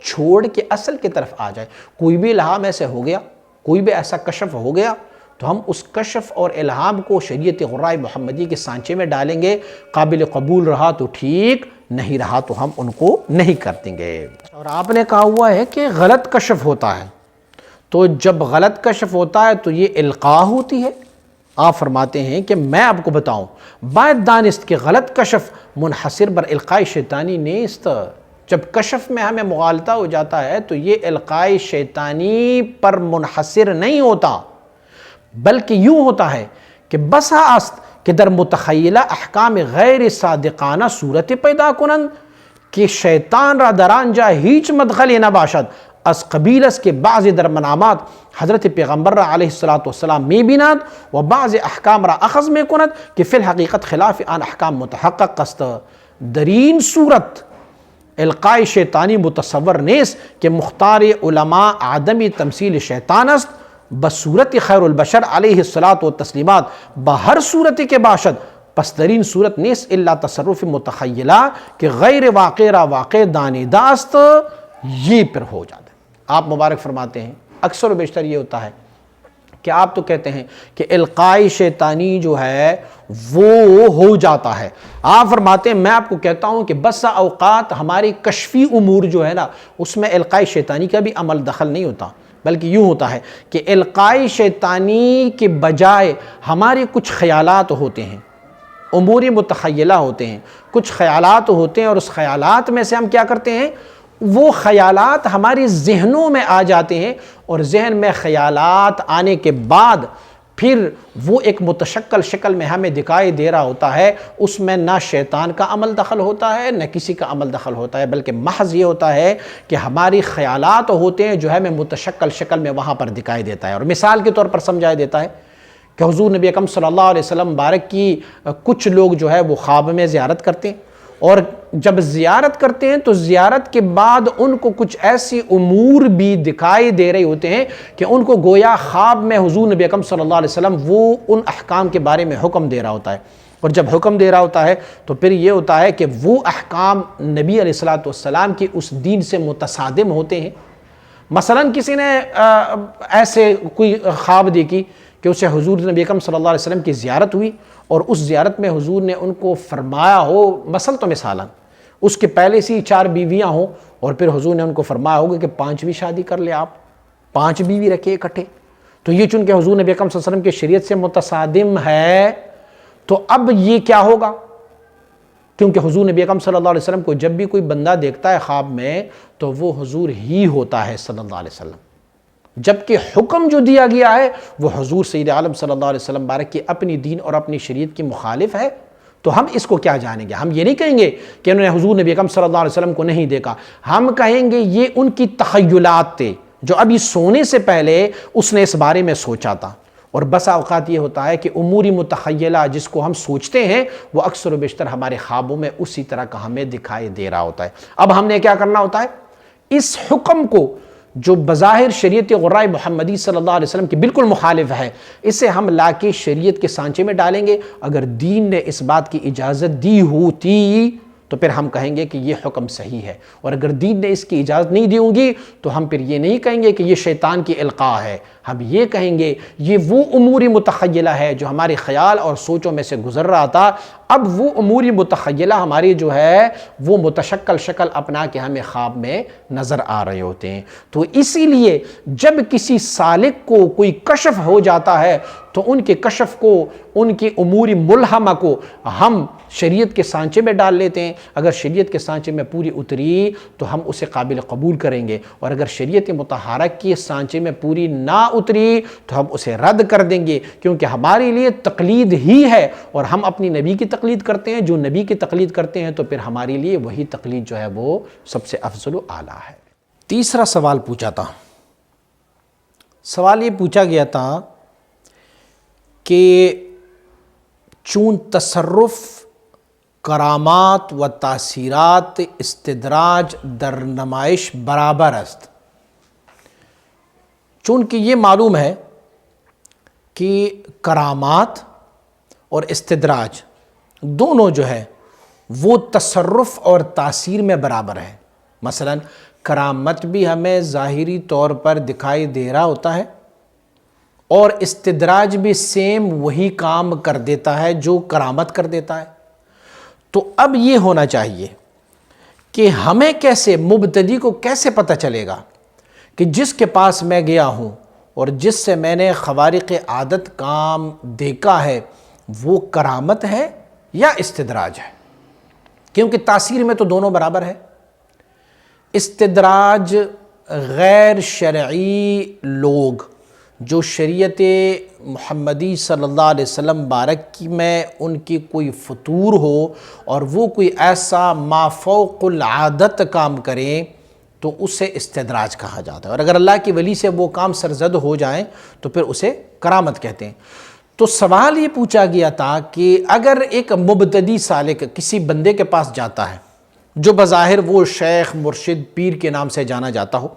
چھوڑ کے اصل کی طرف آ جائیں. کوئی بھی الہام ایسے ہو گیا، کوئی بھی ایسا کشف ہو گیا، تو ہم اس کشف اور الہام کو شریعت غراء محمدی کے سانچے میں ڈالیں گے. قابل قبول رہا تو ٹھیک، نہیں رہا تو ہم ان کو نہیں کر دیں گے. اور آپ نے کہا ہوا ہے کہ غلط کشف ہوتا ہے، تو جب غلط کشف ہوتا ہے تو یہ القاء ہوتی ہے. آپ فرماتے ہیں کہ میں آپ کو بتاؤں، باید دانست کہ غلط کشف منحصر بر القاء شیطانی نیست. جب کشف میں ہمیں مغالطہ ہو جاتا ہے تو یہ القاء شیطانی پر منحصر نہیں ہوتا، بلکہ یوں ہوتا ہے کہ بسا است کہ در متخیلہ احکام غیر صادقانہ صورت پیدا کنند کہ شیطان را در آنجا ہیچ مدخلی نہ باشد. از قبیل است کہ بعض در منامات حضرت پیغمبر را علیہ السلام می بیند و بعض احکام را اخذ می کند کہ فی الحقیقت خلاف آن احکام متحقق است. درین صورت القاء شیطانی متصور نیست کہ مختار علماء عدمی تمثیل شیطان است بصورت خیر البشر علیہ التسلیمات بہر صورت کے باشد. پس درین صورت نیست الا تصرف متخیلہ کہ غیر واقع را واقع دانیدہ است. یہ پھر ہو جاتا ہے. آپ مبارک فرماتے ہیں اکثر و بیشتر یہ ہوتا ہے کہ آپ تو کہتے ہیں کہ القاء شیطانی جو ہے وہ ہو جاتا ہے. آپ فرماتے ہیں میں آپ کو کہتا ہوں کہ بسا اوقات ہماری کشفی امور جو ہے نا اس میں القاء شیطانی کا بھی عمل دخل نہیں ہوتا، بلکہ یوں ہوتا ہے کہ القاء شیطانی کے بجائے ہمارے کچھ خیالات ہوتے ہیں، امور متخیلہ ہوتے ہیں، کچھ خیالات ہوتے ہیں، اور اس خیالات میں سے ہم کیا کرتے ہیں، وہ خیالات ہماری ذہنوں میں آ جاتے ہیں، اور ذہن میں خیالات آنے کے بعد پھر وہ ایک متشکل شکل میں ہمیں دکھائی دے رہا ہوتا ہے. اس میں نہ شیطان کا عمل دخل ہوتا ہے نہ کسی کا عمل دخل ہوتا ہے، بلکہ محض یہ ہوتا ہے کہ ہماری خیالات ہوتے ہیں جو ہمیں متشکل شکل میں وہاں پر دکھائی دیتا ہے. اور مثال کے طور پر سمجھایا دیتا ہے کہ حضور نبی اکرم صلی اللہ علیہ وسلم مبارک کی کچھ لوگ جو ہے وہ خواب میں زیارت کرتے ہیں، اور جب زیارت کرتے ہیں تو زیارت کے بعد ان کو کچھ ایسی امور بھی دکھائی دے رہے ہوتے ہیں کہ ان کو گویا خواب میں حضور نبی اکرم صلی اللہ علیہ وسلم وہ ان احکام کے بارے میں حکم دے رہا ہوتا ہے. اور جب حکم دے رہا ہوتا ہے تو پھر یہ ہوتا ہے کہ وہ احکام نبی علیہ السلام کی اس دین سے متصادم ہوتے ہیں. مثلا کسی نے ایسے کوئی خواب دیکھی کہ اسے حضور نبی اکرم صلی اللہ علیہ وسلم کی زیارت ہوئی، اور اس زیارت میں حضور نے ان کو فرمایا ہو، مثلاً اس کے پہلے سے 4 بیویاں ہوں، اور پھر حضور نے ان کو فرمایا ہوگا کہ 5ویں شادی کر لے، آپ 5 بیوی رکھے اکٹھے. تو یہ چونکہ حضور نبی اکرم صلی اللہ علیہ وسلم کی شریعت سے متصادم ہے، تو اب یہ کیا ہوگا؟ کیونکہ حضور نبی اکرم صلی اللہ علیہ وسلم کو جب بھی کوئی بندہ دیکھتا ہے خواب میں تو وہ حضور ہی ہوتا ہے صلی اللہ علیہ وسلم، جبکہ حکم جو دیا گیا ہے وہ حضور سید عالم صلی اللہ علیہ وسلم بارک کی اپنی دین اور اپنی شریعت کی مخالف ہے. تو ہم اس کو کیا جانیں گے؟ ہم یہ نہیں کہیں گے کہ انہوں نے حضور نبی اکرم صلی اللہ علیہ وسلم کو نہیں دیکھا، ہم کہیں گے یہ ان کی تخیلات تھے جو ابھی سونے سے پہلے اس نے اس بارے میں سوچا تھا. اور بسا اوقات یہ ہوتا ہے کہ امور متخیلہ جس کو ہم سوچتے ہیں وہ اکثر و بیشتر ہمارے خوابوں میں اسی طرح کا ہمیں دکھائی دے رہا ہوتا ہے. اب ہم نے کیا کرنا ہوتا ہے؟ اس حکم کو جو بظاہر شریعت غراء محمدی صلی اللہ علیہ وسلم کی بالکل مخالف ہے، اسے ہم لا کے شریعت کے سانچے میں ڈالیں گے. اگر دین نے اس بات کی اجازت دی ہوتی تو پھر ہم کہیں گے کہ یہ حکم صحیح ہے، اور اگر دین نے اس کی اجازت نہیں دی ہوگی تو ہم پھر یہ نہیں کہیں گے کہ یہ شیطان کی القاء ہے، ہم یہ کہیں گے یہ وہ امور متخیلہ ہے جو ہمارے خیال اور سوچوں میں سے گزر رہا تھا. اب وہ امور متخیلہ ہماری جو ہے وہ متشکل شکل اپنا کے ہمیں خواب میں نظر آ رہے ہوتے ہیں. تو اسی لیے جب کسی سالک کو کوئی کشف ہو جاتا ہے تو ان کے کشف کو، ان کی امور ملہمہ کو ہم شریعت کے سانچے میں ڈال لیتے ہیں. اگر شریعت کے سانچے میں پوری اتری تو ہم اسے قابل قبول کریں گے، اور اگر شریعت مطہرہ کے سانچے میں پوری نہ اتری تو ہم اسے رد کر دیں گے، کیونکہ ہمارے لیے تقلید ہی ہے، اور ہم اپنی نبی کی تقلید کرتے ہیں۔ جو نبی کی تقلید کرتے ہیں تو پھر ہمارے لیے وہی تقلید جو ہے وہ سب سے افضل و اعلیٰ ہے۔ تیسرا سوال پوچھا تھا، سوال یہ پوچھا گیا تھا کہ چون تصرف، کرامات و تاثیرات استدراج در نمائش برابر است، چونکہ یہ معلوم ہے کہ کرامات اور استدراج دونوں جو ہے وہ تصرف اور تاثیر میں برابر ہیں۔ مثلا کرامت بھی ہمیں ظاہری طور پر دکھائی دے رہا ہوتا ہے، اور استدراج بھی سیم وہی کام کر دیتا ہے جو کرامت کر دیتا ہے۔ تو اب یہ ہونا چاہیے کہ ہمیں کیسے، مبتدی کو کیسے پتہ چلے گا کہ جس کے پاس میں گیا ہوں اور جس سے میں نے خوارق عادت کام دیکھا ہے وہ کرامت ہے یا استدراج ہے؟ کیونکہ تاثیر میں تو دونوں برابر ہے۔ استدراج غیر شرعی لوگ جو شریعت محمدی صلی اللہ علیہ وسلم بارک کی میں ان کی کوئی فطور ہو اور وہ کوئی ایسا ما فوق العادت کام کریں تو اسے استدراج کہا جاتا ہے، اور اگر اللہ کی ولی سے وہ کام سرزد ہو جائیں تو پھر اسے کرامت کہتے ہیں۔ تو سوال یہ پوچھا گیا تھا کہ اگر ایک مبتدی سالک کسی بندے کے پاس جاتا ہے جو بظاہر وہ شیخ، مرشد، پیر کے نام سے جانا جاتا ہو،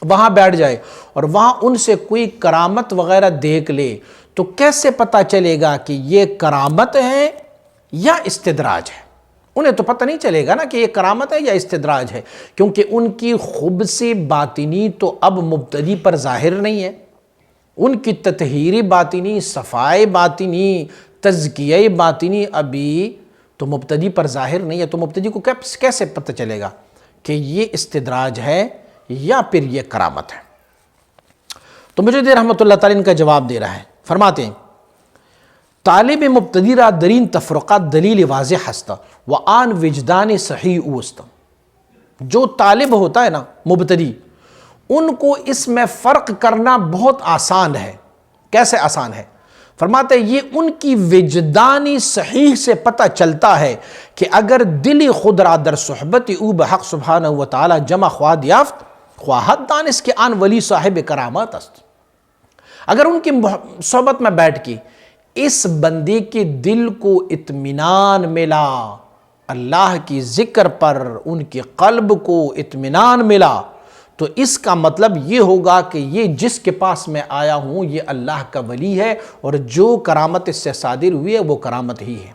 وہاں بیٹھ جائے اور وہاں ان سے کوئی کرامت وغیرہ دیکھ لے، تو کیسے پتہ چلے گا کہ یہ کرامت ہے یا استدراج ہے؟ انہیں تو پتہ نہیں چلے گا نا کہ یہ کرامت ہے یا استدراج ہے، کیونکہ ان کی خبث باطنی تو اب مبتدی پر ظاہر نہیں ہے۔ ان کی تطہیری باطنی، صفائی باطنی، تزکیہ باطنی ابھی تو مبتدی پر ظاہر نہیں ہے۔ تو مبتدی کو کیسے پتہ چلے گا کہ یہ استدراج ہے یا پھر یہ کرامت ہے؟ تو مجدد رحمۃ اللہ تعالی ان کا جواب دے رہا ہے، فرماتے ہیں طالب مبتدی را درین تفرقات دلیل واضح ہستا و آن وجدان صحیح اوستا۔ جو طالب ہوتا ہے نا، مبتدی، ان کو اس میں فرق کرنا بہت آسان ہے۔ کیسے آسان ہے؟ فرماتے ہیں یہ ان کی وجدانی صحیح سے پتہ چلتا ہے کہ اگر دلی خود را در صحبت او بحق سبحانہ و تعالی جمع خواہد یافت، خواہد دانست کہ آن ولی صاحب کرامات است۔ اگر ان کی صحبت میں بیٹھ کے اس بندے کے دل کو اطمینان ملا، اللہ کی ذکر پر ان کے قلب کو اطمینان ملا، تو اس کا مطلب یہ ہوگا کہ یہ جس کے پاس میں آیا ہوں یہ اللہ کا ولی ہے، اور جو کرامت اس سے صادر ہوئی ہے وہ کرامت ہی ہے۔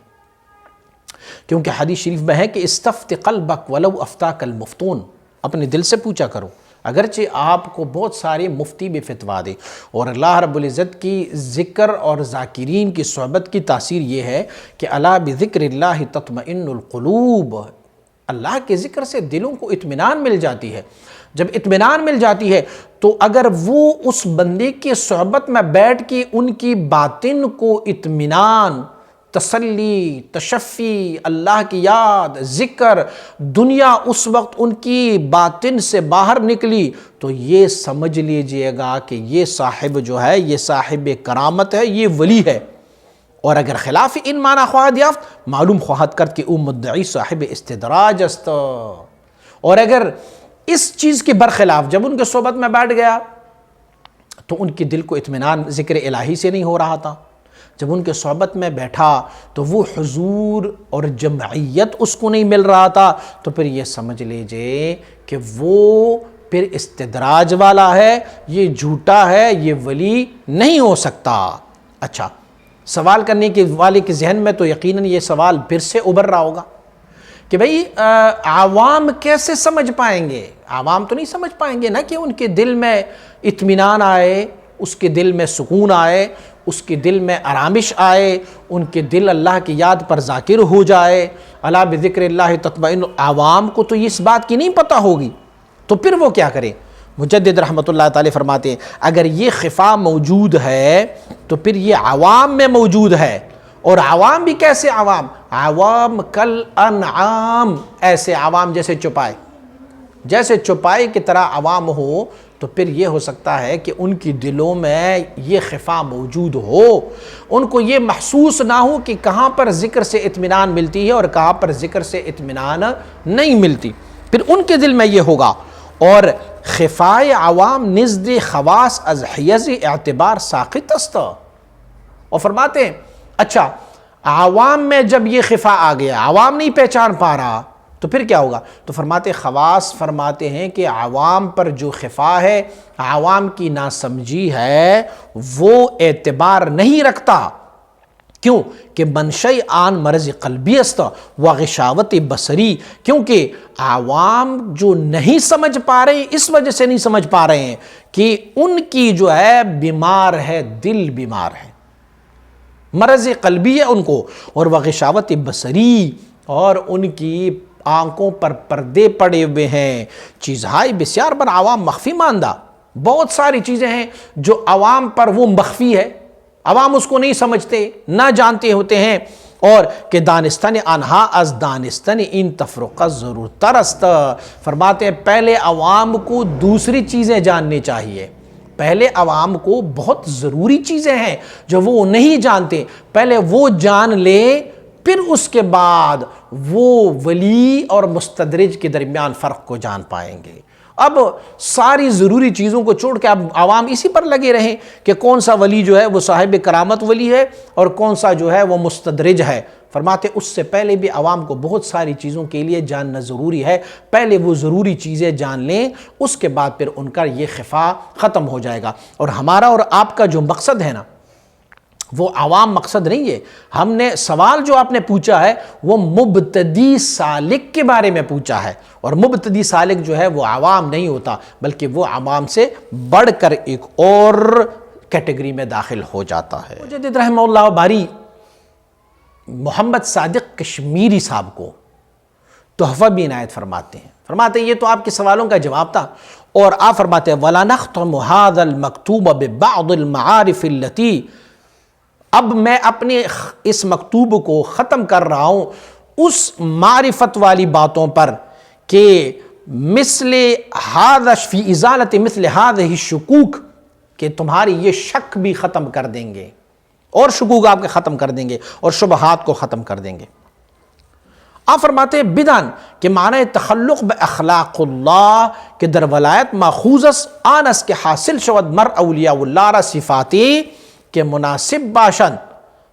کیونکہ حدیث شریف میں ہے کہ استفت قلبک ولو افتاک المفتون، اپنے دل سے پوچھا کرو اگرچہ آپ کو بہت سارے مفتی بھی فتوا دے۔ اور اللہ رب العزت کی ذکر اور ذاکرین کی صحبت کی تاثیر یہ ہے کہ الا بذکر اللہ تطمئن القلوب، اللہ کے ذکر سے دلوں کو اطمینان مل جاتی ہے۔ جب اطمینان مل جاتی ہے تو اگر وہ اس بندے کی صحبت میں بیٹھ کے ان کی باطن کو اطمینان، تسلی، تشفی، اللہ کی یاد، ذکر، دنیا اس وقت ان کی باطن سے باہر نکلی، تو یہ سمجھ لیجئے گا کہ یہ صاحب جو ہے یہ صاحب کرامت ہے، یہ ولی ہے۔ اور اگر خلاف ان معنی خواہد یافت، معلوم خواہد کرد کہ او مدعی صاحب استدراج است۔ اور اگر اس چیز کے برخلاف جب ان کے صحبت میں بیٹھ گیا تو ان کے دل کو اطمینان ذکر الہی سے نہیں ہو رہا تھا، جب ان کے صحبت میں بیٹھا تو وہ حضور اور جمعیت اس کو نہیں مل رہا تھا، تو پھر یہ سمجھ لیجئے کہ وہ پھر استدراج والا ہے، یہ جھوٹا ہے، یہ ولی نہیں ہو سکتا۔ اچھا، سوال کرنے کے والے کے ذہن میں تو یقیناً یہ سوال پھر سے ابھر رہا ہوگا کہ بھئی عوام کیسے سمجھ پائیں گے؟ عوام تو نہیں سمجھ پائیں گے نا کہ ان کے دل میں اطمینان آئے، اس کے دل میں سکون آئے، اس کے دل میں آرامش آئے، ان کے دل اللہ کی یاد پر ذاکر ہو جائے، الا بذکر اللہ تطمئن۔ عوام کو تو اس بات کی نہیں پتہ ہوگی، تو پھر وہ کیا کرے؟ مجدد رحمۃ اللہ تعالی فرماتے ہیں اگر یہ خفا موجود ہے تو پھر یہ عوام میں موجود ہے۔ اور عوام بھی کیسے عوام؟ عوام کل انعام، ایسے عوام جیسے چوپائے کی طرح عوام ہو تو پھر یہ ہو سکتا ہے کہ ان کی دلوں میں یہ خفا موجود ہو، ان کو یہ محسوس نہ ہو کہ کہاں پر ذکر سے اطمینان ملتی ہے اور کہاں پر ذکر سے اطمینان نہیں ملتی، پھر ان کے دل میں یہ ہوگا۔ اور خفائے عوام نزد خواص از حیز اعتبار ساقط است، اور فرماتے ہیں اچھا عوام میں جب یہ خفا آ گیا، عوام نہیں پہچان پا رہا، تو پھر کیا ہوگا؟ تو فرماتے خواص فرماتے ہیں کہ عوام پر جو خفا ہے، عوام کی ناسمجھی ہے، وہ اعتبار نہیں رکھتا۔ کیوں کہ منشأ آن مرض قلبی است و غشاوت بصری، کیونکہ عوام جو نہیں سمجھ پا رہے ہیں، اس وجہ سے نہیں سمجھ پا رہے ہیں کہ ان کی جو ہے بیمار ہے، دل بیمار ہے، مرض قلبی ہے ان کو، اور وغشاوت بصری، اور ان کی آنکھوں پر پردے پڑے ہوئے ہیں۔ چیزہائی بسیار بر عوام مخفی ماندہ، بہت ساری چیزیں ہیں جو عوام پر وہ مخفی ہے، عوام اس کو نہیں سمجھتے، نہ جانتے ہوتے ہیں، اور کہ دانستن آنہا از دانستن ان تفرقہ ضرور ترست، فرماتے ہیں پہلے عوام کو دوسری چیزیں جاننی چاہیے، پہلے عوام کو بہت ضروری چیزیں ہیں جو وہ نہیں جانتے، پہلے وہ جان لے، پھر اس کے بعد وہ ولی اور مستدرج کے درمیان فرق کو جان پائیں گے۔ اب ساری ضروری چیزوں کو چھوڑ کے اب عوام اسی پر لگے رہیں کہ کون سا ولی جو ہے وہ صاحب کرامت ولی ہے اور کون سا جو ہے وہ مستدرج ہے۔ فرماتے اس سے پہلے بھی عوام کو بہت ساری چیزوں کے لیے جاننا ضروری ہے، پہلے وہ ضروری چیزیں جان لیں، اس کے بعد پھر ان کا یہ خفا ختم ہو جائے گا۔ اور ہمارا اور آپ کا جو مقصد ہے نا، وہ عوام مقصد نہیں ہے۔ ہم نے سوال جو آپ نے پوچھا ہے وہ مبتدی سالک کے بارے میں پوچھا ہے، اور مبتدی سالک جو ہے وہ عوام نہیں ہوتا، بلکہ وہ عوام سے بڑھ کر ایک اور کیٹیگری میں داخل ہو جاتا ہے۔ مجدد رحمہ اللہ باری محمد صادق کشمیری صاحب کو تحفہ بھی عنایت فرماتے ہیں، فرماتے ہیں یہ تو آپ کے سوالوں کا جواب تھا، اور آپ فرماتے ہیں وَلَا نَخْتَمُ هَذَا الْمَكْتُوبَ بِبَعْضِ الْمَعَارِفِ الَّتِي، اب میں اپنے اس مکتوب کو ختم کر رہا ہوں اس معرفت والی باتوں پر کہ مثل هذا فی ازالت مثل هذه الشکوک، کہ تمہاری یہ شک بھی ختم کر دیں گے، اور شکوک آپ کے ختم کر دیں گے، اور شبہات کو ختم کر دیں گے۔ آپ فرماتے ہیں بدان کہ معنی تخلق باخلاق اللہ کہ در ولایت ماخوذس آنس کے حاصل شود مر اولیاء اللہ را صفاتی کہ مناسب باشن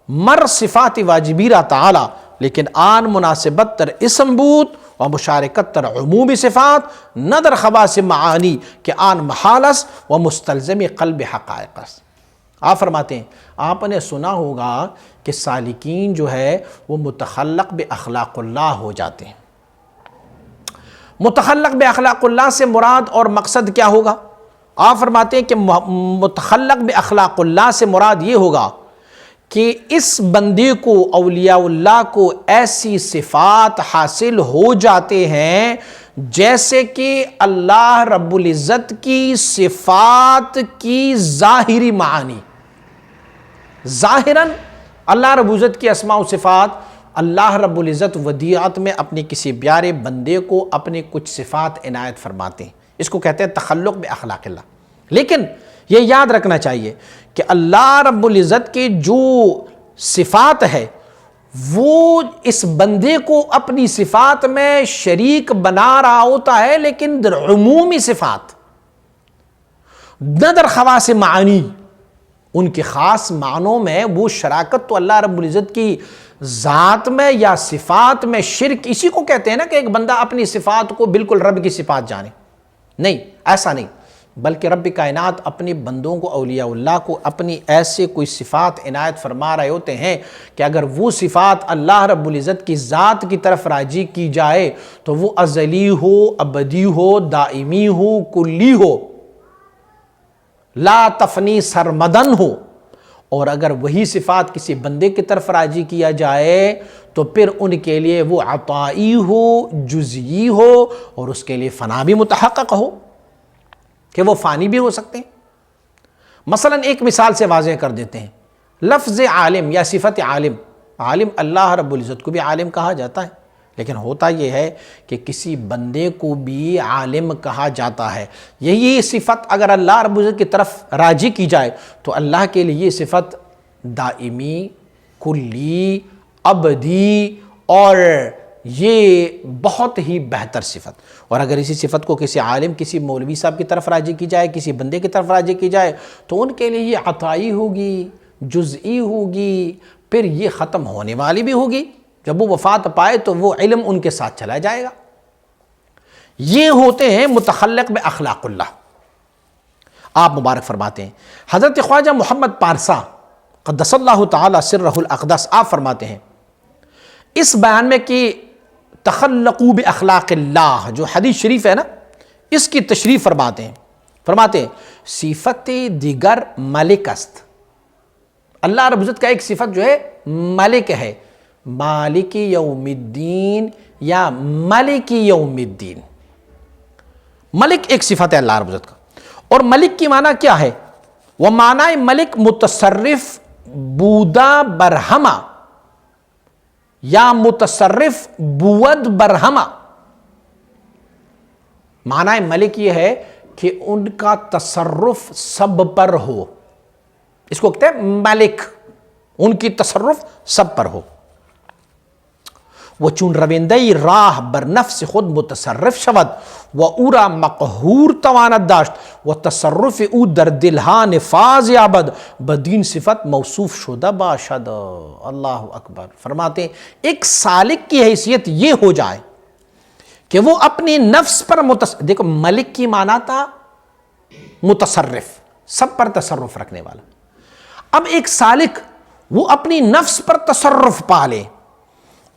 مر صفات واجبی را تعالی، لیکن آن مناسبت تر اسم بود و مشارکت تر عمومی صفات نہ در خواص معانی کہ آن محالس و مستلزم قلب حقائقس۔ آپ فرماتے ہیں آپ نے سنا ہوگا کہ سالکین جو ہے وہ متخلق باخلاق اللہ ہو جاتے ہیں۔ متخلق باخلاق اللہ سے مراد اور مقصد کیا ہوگا؟ آپ فرماتے ہیں کہ متخلق باخلاق اللہ سے مراد یہ ہوگا کہ اس بندے کو، اولیاء اللہ کو ایسی صفات حاصل ہو جاتے ہیں جیسے کہ اللہ رب العزت کی صفات کی ظاہری معانی، ظاہراً اللہ رب العزت کی اسماء و صفات، اللہ رب العزت ودیعت میں اپنے کسی پیارے بندے کو اپنے کچھ صفات عنایت فرماتے ہیں، اس کو کہتے ہیں تخلق باخلاق اللہ۔ لیکن یہ یاد رکھنا چاہیے کہ اللہ رب العزت کے جو صفات ہے وہ اس بندے کو اپنی صفات میں شریک بنا رہا ہوتا ہے، لیکن در عمومی صفات نہ در خواص معانی، ان کے خاص معنوں میں وہ شراکت تو اللہ رب العزت کی ذات میں یا صفات میں شرک، اسی کو کہتے ہیں نا کہ ایک بندہ اپنی صفات کو بالکل رب کی صفات جانے، نہیں، ایسا نہیں، بلکہ رب کائنات اپنے بندوں کو، اولیاء اللہ کو اپنی ایسے کوئی صفات عنایت فرما رہے ہوتے ہیں کہ اگر وہ صفات اللہ رب العزت کی ذات کی طرف راجی کی جائے تو وہ ازلی ہو، ابدی ہو، دائمی ہو، کلی ہو، لا تفنی سرمدن ہو، اور اگر وہی صفات کسی بندے کی طرف راجی کیا جائے تو پھر ان کے لیے وہ عطائی ہو، جزئی ہو، اور اس کے لیے فنا بھی متحقق ہو کہ وہ فانی بھی ہو سکتے ہیں۔ مثلا ایک مثال سے واضح کر دیتے ہیں، لفظ عالم یا صفت عالم، عالم اللہ رب العزت کو بھی عالم کہا جاتا ہے، لیکن ہوتا یہ ہے کہ کسی بندے کو بھی عالم کہا جاتا ہے. یہی صفت اگر اللہ رب العزت کی طرف راجی کی جائے تو اللہ کے لیے یہ صفت دائمی، کلی، ابدی اور یہ بہت ہی بہتر صفت. اور اگر اسی صفت کو کسی عالم، کسی مولوی صاحب کی طرف راجی کی جائے، کسی بندے کی طرف راجی کی جائے تو ان کے لیے یہ عطائی ہوگی، جزئی ہوگی، پھر یہ ختم ہونے والی بھی ہوگی. جب وہ وفات پائے تو وہ علم ان کے ساتھ چلا جائے گا. یہ ہوتے ہیں متخلق باخلاق اللہ. آپ مبارک فرماتے ہیں حضرت خواجہ محمد پارسا قدس اللہ تعالی سرہ الاقدس، آپ فرماتے ہیں اس بیان میں کہ تخلقوا باخلاق اللہ جو حدیث شریف ہے نا، اس کی تشریح فرماتے ہیں صفت دیگر ملک است. اللہ رب العزت کا ایک صفت جو ہے ملک ہے، مالک یوم الدین یا ملک یوم الدین. ملک ایک صفت ہے اللہ رب العزت کا. اور ملک کی معنی کیا ہے؟ وہ معنی ملک متصرف بودا برہما یا متصرف بود برہما. معنی ملک یہ ہے کہ ان کا تصرف سب پر ہو. اس کو کہتے ہیں ملک، ان کی تصرف سب پر ہو. وہ چون روندی راہ بر نفس خود متصرف شود و او را مقہور تواند داشت و تصرف او در دلها نفاذ یابد بدین صفت موصوف شدہ باشد. اللہ اکبر. فرماتے ہیں ایک سالک کی حیثیت یہ ہو جائے کہ وہ اپنی نفس پر دیکھو ملک کی معنی تھا متصرف، سب پر تصرف رکھنے والا. اب ایک سالک وہ اپنی نفس پر تصرف پالے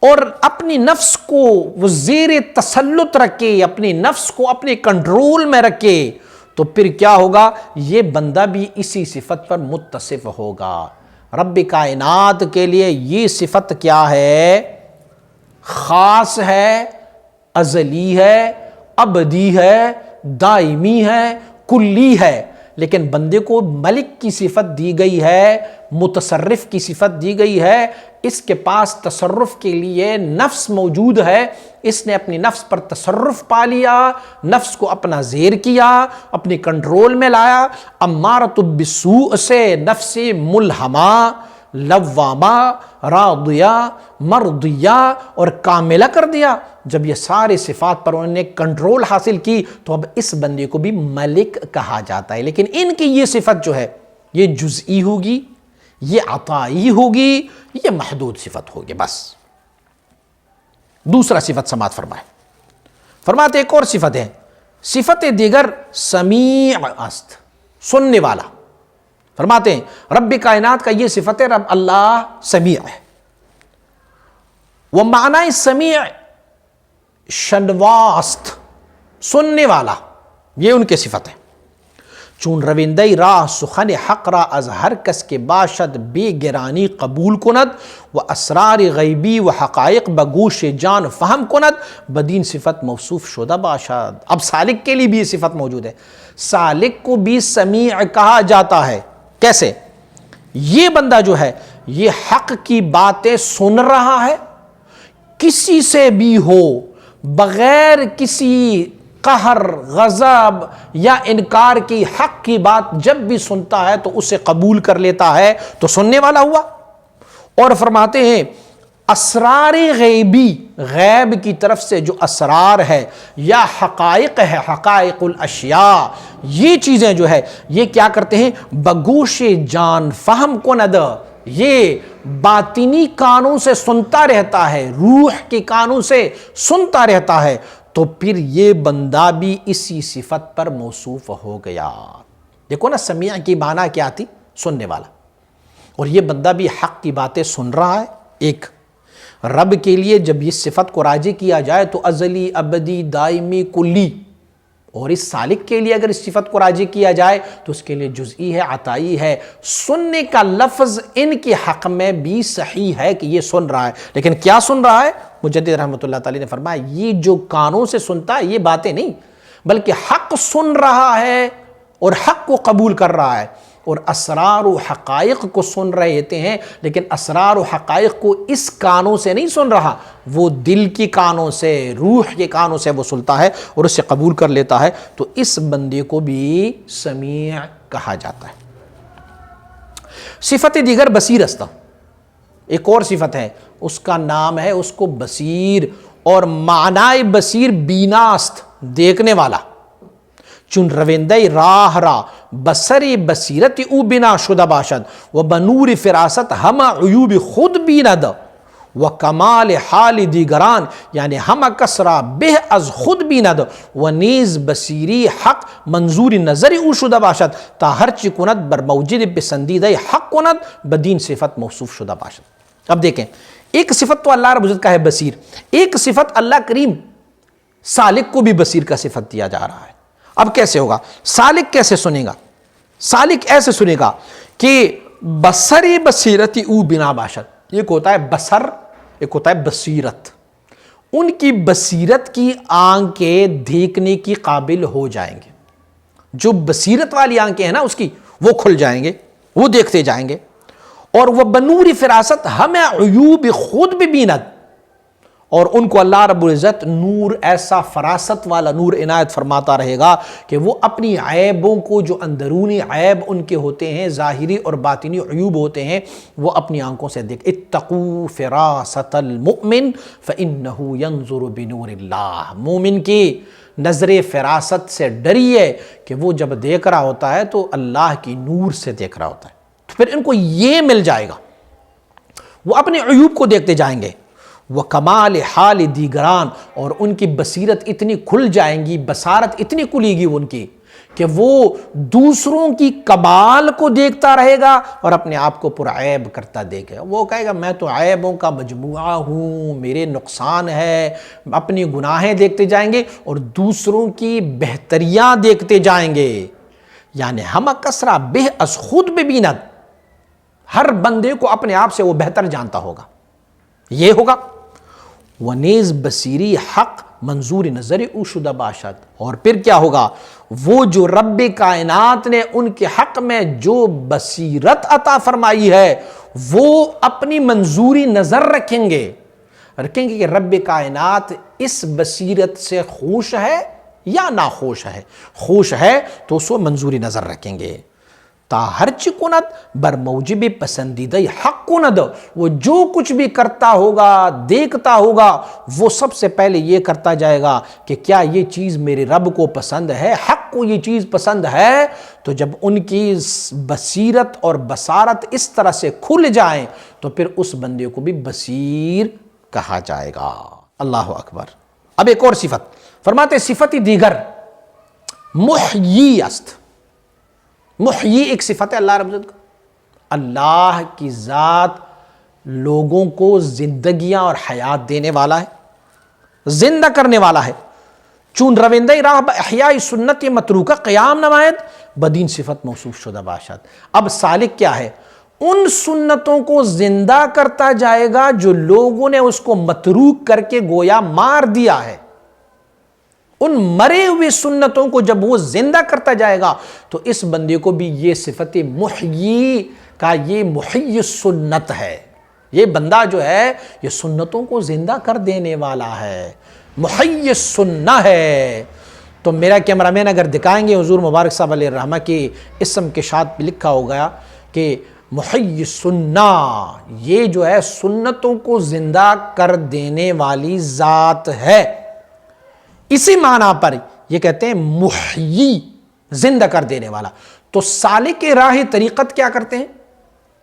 اور اپنی نفس کو وہ زیر تسلط رکھے، اپنی نفس کو اپنے کنٹرول میں رکھے، تو پھر کیا ہوگا؟ یہ بندہ بھی اسی صفت پر متصف ہوگا. رب کائنات کے لیے یہ صفت کیا ہے؟ خاص ہے، ازلی ہے، ابدی ہے، دائمی ہے، کلی ہے. لیکن بندے کو ملک کی صفت دی گئی ہے، متصرف کی صفت دی گئی ہے. اس کے پاس تصرف کے لیے نفس موجود ہے. اس نے اپنی نفس پر تصرف پا لیا، نفس کو اپنا زیر کیا، اپنی کنٹرول میں لایا. امارۃ بالسوء سے نفس ملہمہ، لوامہ، راضیہ، مرضیہ اور کاملہ کر دیا. جب یہ سارے صفات پر انہوں نے کنٹرول حاصل کی تو اب اس بندے کو بھی ملک کہا جاتا ہے. لیکن ان کی یہ صفت جو ہے یہ جزئی ہوگی، یہ عطائی ہوگی، یہ محدود صفت ہوگی. بس دوسرا صفت سماعت فرمائے. فرماتے ایک اور صفت ہے، صفت دیگر سمیع است، سننے والا. فرماتے ہیں رب کائنات کا یہ صفت ہے، رب اللہ سمیع ہے. وہ معنی سمیع شنواست، سننے والا، یہ ان کے صفت ہے. چون روندی راہ سخن حق را از ہر کس کے باشد بے گرانی قبول کند و اسرار غیبی و حقائق بگوش جان فہم کند بدین صفت موصوف شدہ باشد. اب سالک کے لیے بھی یہ صفت موجود ہے. سالک کو بھی سمیع کہا جاتا ہے. کیسے؟ یہ بندہ جو ہے یہ حق کی باتیں سن رہا ہے، کسی سے بھی ہو، بغیر کسی قہر، غضب یا انکار کی حق کی بات جب بھی سنتا ہے تو اسے قبول کر لیتا ہے، تو سننے والا ہوا. اور فرماتے ہیں اسرار غیبی، غیب کی طرف سے جو اسرار ہے یا حقائق ہے، حقائق الاشیاء، یہ چیزیں جو ہے یہ کیا کرتے ہیں؟ بگوش جان فہم کند، یہ باطنی کانوں سے سنتا رہتا ہے، روح کے کانوں سے سنتا رہتا ہے. تو پھر یہ بندہ بھی اسی صفت پر موصوف ہو گیا. دیکھو نا سمیع کی معنی کیا تھی؟ سننے والا. اور یہ بندہ بھی حق کی باتیں سن رہا ہے. ایک رب کے لیے جب اس صفت کو راجی کیا جائے تو ازلی، ابدی، دائمی، کلی. اور اس سالک کے لیے اگر اس صفت کو راجی کیا جائے تو اس کے لیے جزئی ہے، عطائی ہے. سننے کا لفظ ان کے حق میں بھی صحیح ہے کہ یہ سن رہا ہے. لیکن کیا سن رہا ہے؟ مجدد رحمۃ اللہ تعالی نے فرمایا یہ جو کانوں سے سنتا ہے یہ باتیں نہیں، بلکہ حق سن رہا ہے اور حق کو قبول کر رہا ہے. اور اسرار و حقائق کو سن رہے ہوتے ہیں، لیکن اسرار و حقائق کو اس کانوں سے نہیں سن رہا، وہ دل کی کانوں سے، روح کے کانوں سے وہ سنتا ہے اور اسے قبول کر لیتا ہے، تو اس بندے کو بھی سمیع کہا جاتا ہے۔ صفت دیگر بصیر است، ایک اور صفت ہے، اس کا نام ہے اس کو بصیر، اور معنی بصیر بیناست، دیکھنے والا۔ چون روندہ راہ را بصری بصیرت او بنا شدہ باشد و بنور فراست ہم عیوب خود بیند و کمال حال دیگران، یعنی ہم کسرا بہ از خود بیند و نیز بصیری حق منظور نظر او شدہ باشد تا ہرچی کند بر موجد پسندیدہ حق کند بدین صفت موصوف شدہ باشد۔ اب دیکھیں، ایک صفت تو اللہ رب العزت کا ہے بصیر، ایک صفت اللہ کریم سالک کو بھی بصیر کا صفت دیا جا رہا ہے۔ اب کیسے ہوگا؟ سالک کیسے سنے گا؟ سالک ایسے سنے گا کہ بصری بصیرتی او بنا باشد، ایک ہوتا ہے بصر، ایک ہوتا ہے بصیرت، ان کی بصیرت کی آنکھیں دیکھنے کی قابل ہو جائیں گے، جو بصیرت والی آنکھیں ہیں نا اس کی، وہ کھل جائیں گے، وہ دیکھتے جائیں گے، اور وہ بنور فراست ہمیں عیوب خود بھی بیند، اور ان کو اللہ رب العزت نور، ایسا فراست والا نور عنایت فرماتا رہے گا کہ وہ اپنی عیبوں کو، جو اندرونی عیب ان کے ہوتے ہیں، ظاہری اور باطنی عیوب ہوتے ہیں، وہ اپنی آنکھوں سے دیکھ۔ اتقوا فراست المؤمن فإنہ ینظر بنور اللہ، مومن کی نظر فراست سے ڈریے کہ وہ جب دیکھ رہا ہوتا ہے تو اللہ کی نور سے دیکھ رہا ہوتا ہے، تو پھر ان کو یہ مل جائے گا، وہ اپنے عیوب کو دیکھتے جائیں گے، وہ کمال حال دیگران، اور ان کی بصیرت اتنی کھل جائیں گی، بصارت اتنی کھلے گی ان کی کہ وہ دوسروں کی کمال کو دیکھتا رہے گا اور اپنے آپ کو پرعیب کرتا دیکھے گا۔ وہ کہے گا میں تو عیبوں کا مجموعہ ہوں، میرے نقصان ہے، اپنی گناہیں دیکھتے جائیں گے اور دوسروں کی بہتریاں دیکھتے جائیں گے، یعنی ہم کسرا بہ از خود ببیند، ہر بندے کو اپنے آپ سے وہ بہتر جانتا ہوگا، یہ ہوگا۔ وَنِیز بصیری حق منظور نظر او شدہ باشد، اور پھر کیا ہوگا؟ وہ جو رب کائنات نے ان کے حق میں جو بصیرت عطا فرمائی ہے وہ اپنی منظوری نظر رکھیں گے کہ رب کائنات اس بصیرت سے خوش ہے یا ناخوش ہے، خوش ہے تو اس کو منظوری نظر رکھیں گے۔ تا ہرچ کند بر موجب پسندیدہ حق کند، وہ جو کچھ بھی کرتا ہوگا، دیکھتا ہوگا، وہ سب سے پہلے یہ کرتا جائے گا کہ کیا یہ چیز میرے رب کو پسند ہے، حق کو یہ چیز پسند ہے۔ تو جب ان کی بصیرت اور بصارت اس طرح سے کھل جائیں تو پھر اس بندے کو بھی بصیر کہا جائے گا۔ اللہ اکبر۔ اب ایک اور صفت فرماتے، صفت دیگر محیی است۔ محیی ایک صفت ہے اللہ رب العزت کا، اللہ کی ذات لوگوں کو زندگیاں اور حیات دینے والا ہے، زندہ کرنے والا ہے۔ چون روندہ راہ احیاء سنت متروکہ قیام نمائد بدین صفت موصوف شدہ باشد۔ اب سالک کیا ہے؟ ان سنتوں کو زندہ کرتا جائے گا جو لوگوں نے اس کو متروک کر کے گویا مار دیا ہے، ان مرے ہوئے سنتوں کو جب وہ زندہ کرتا جائے گا تو اس بندے کو بھی یہ صفت محیی کا، یہ محیی سنت ہے، یہ بندہ جو ہے یہ سنتوں کو زندہ کر دینے والا ہے، محیی سنہ ہے۔ تو میرا کیمرامین اگر دکھائیں گے حضور مبارک صاحب علیہ الرحمہ کی اسم کے ساتھ بھی لکھا ہو گیا کہ محیی سنہ، یہ جو ہے سنتوں کو زندہ کر دینے والی ذات ہے۔ اسی معنی پر یہ کہتے ہیں محیی، زندہ کر دینے والا۔ تو سالک راہ طریقت کیا کرتے ہیں؟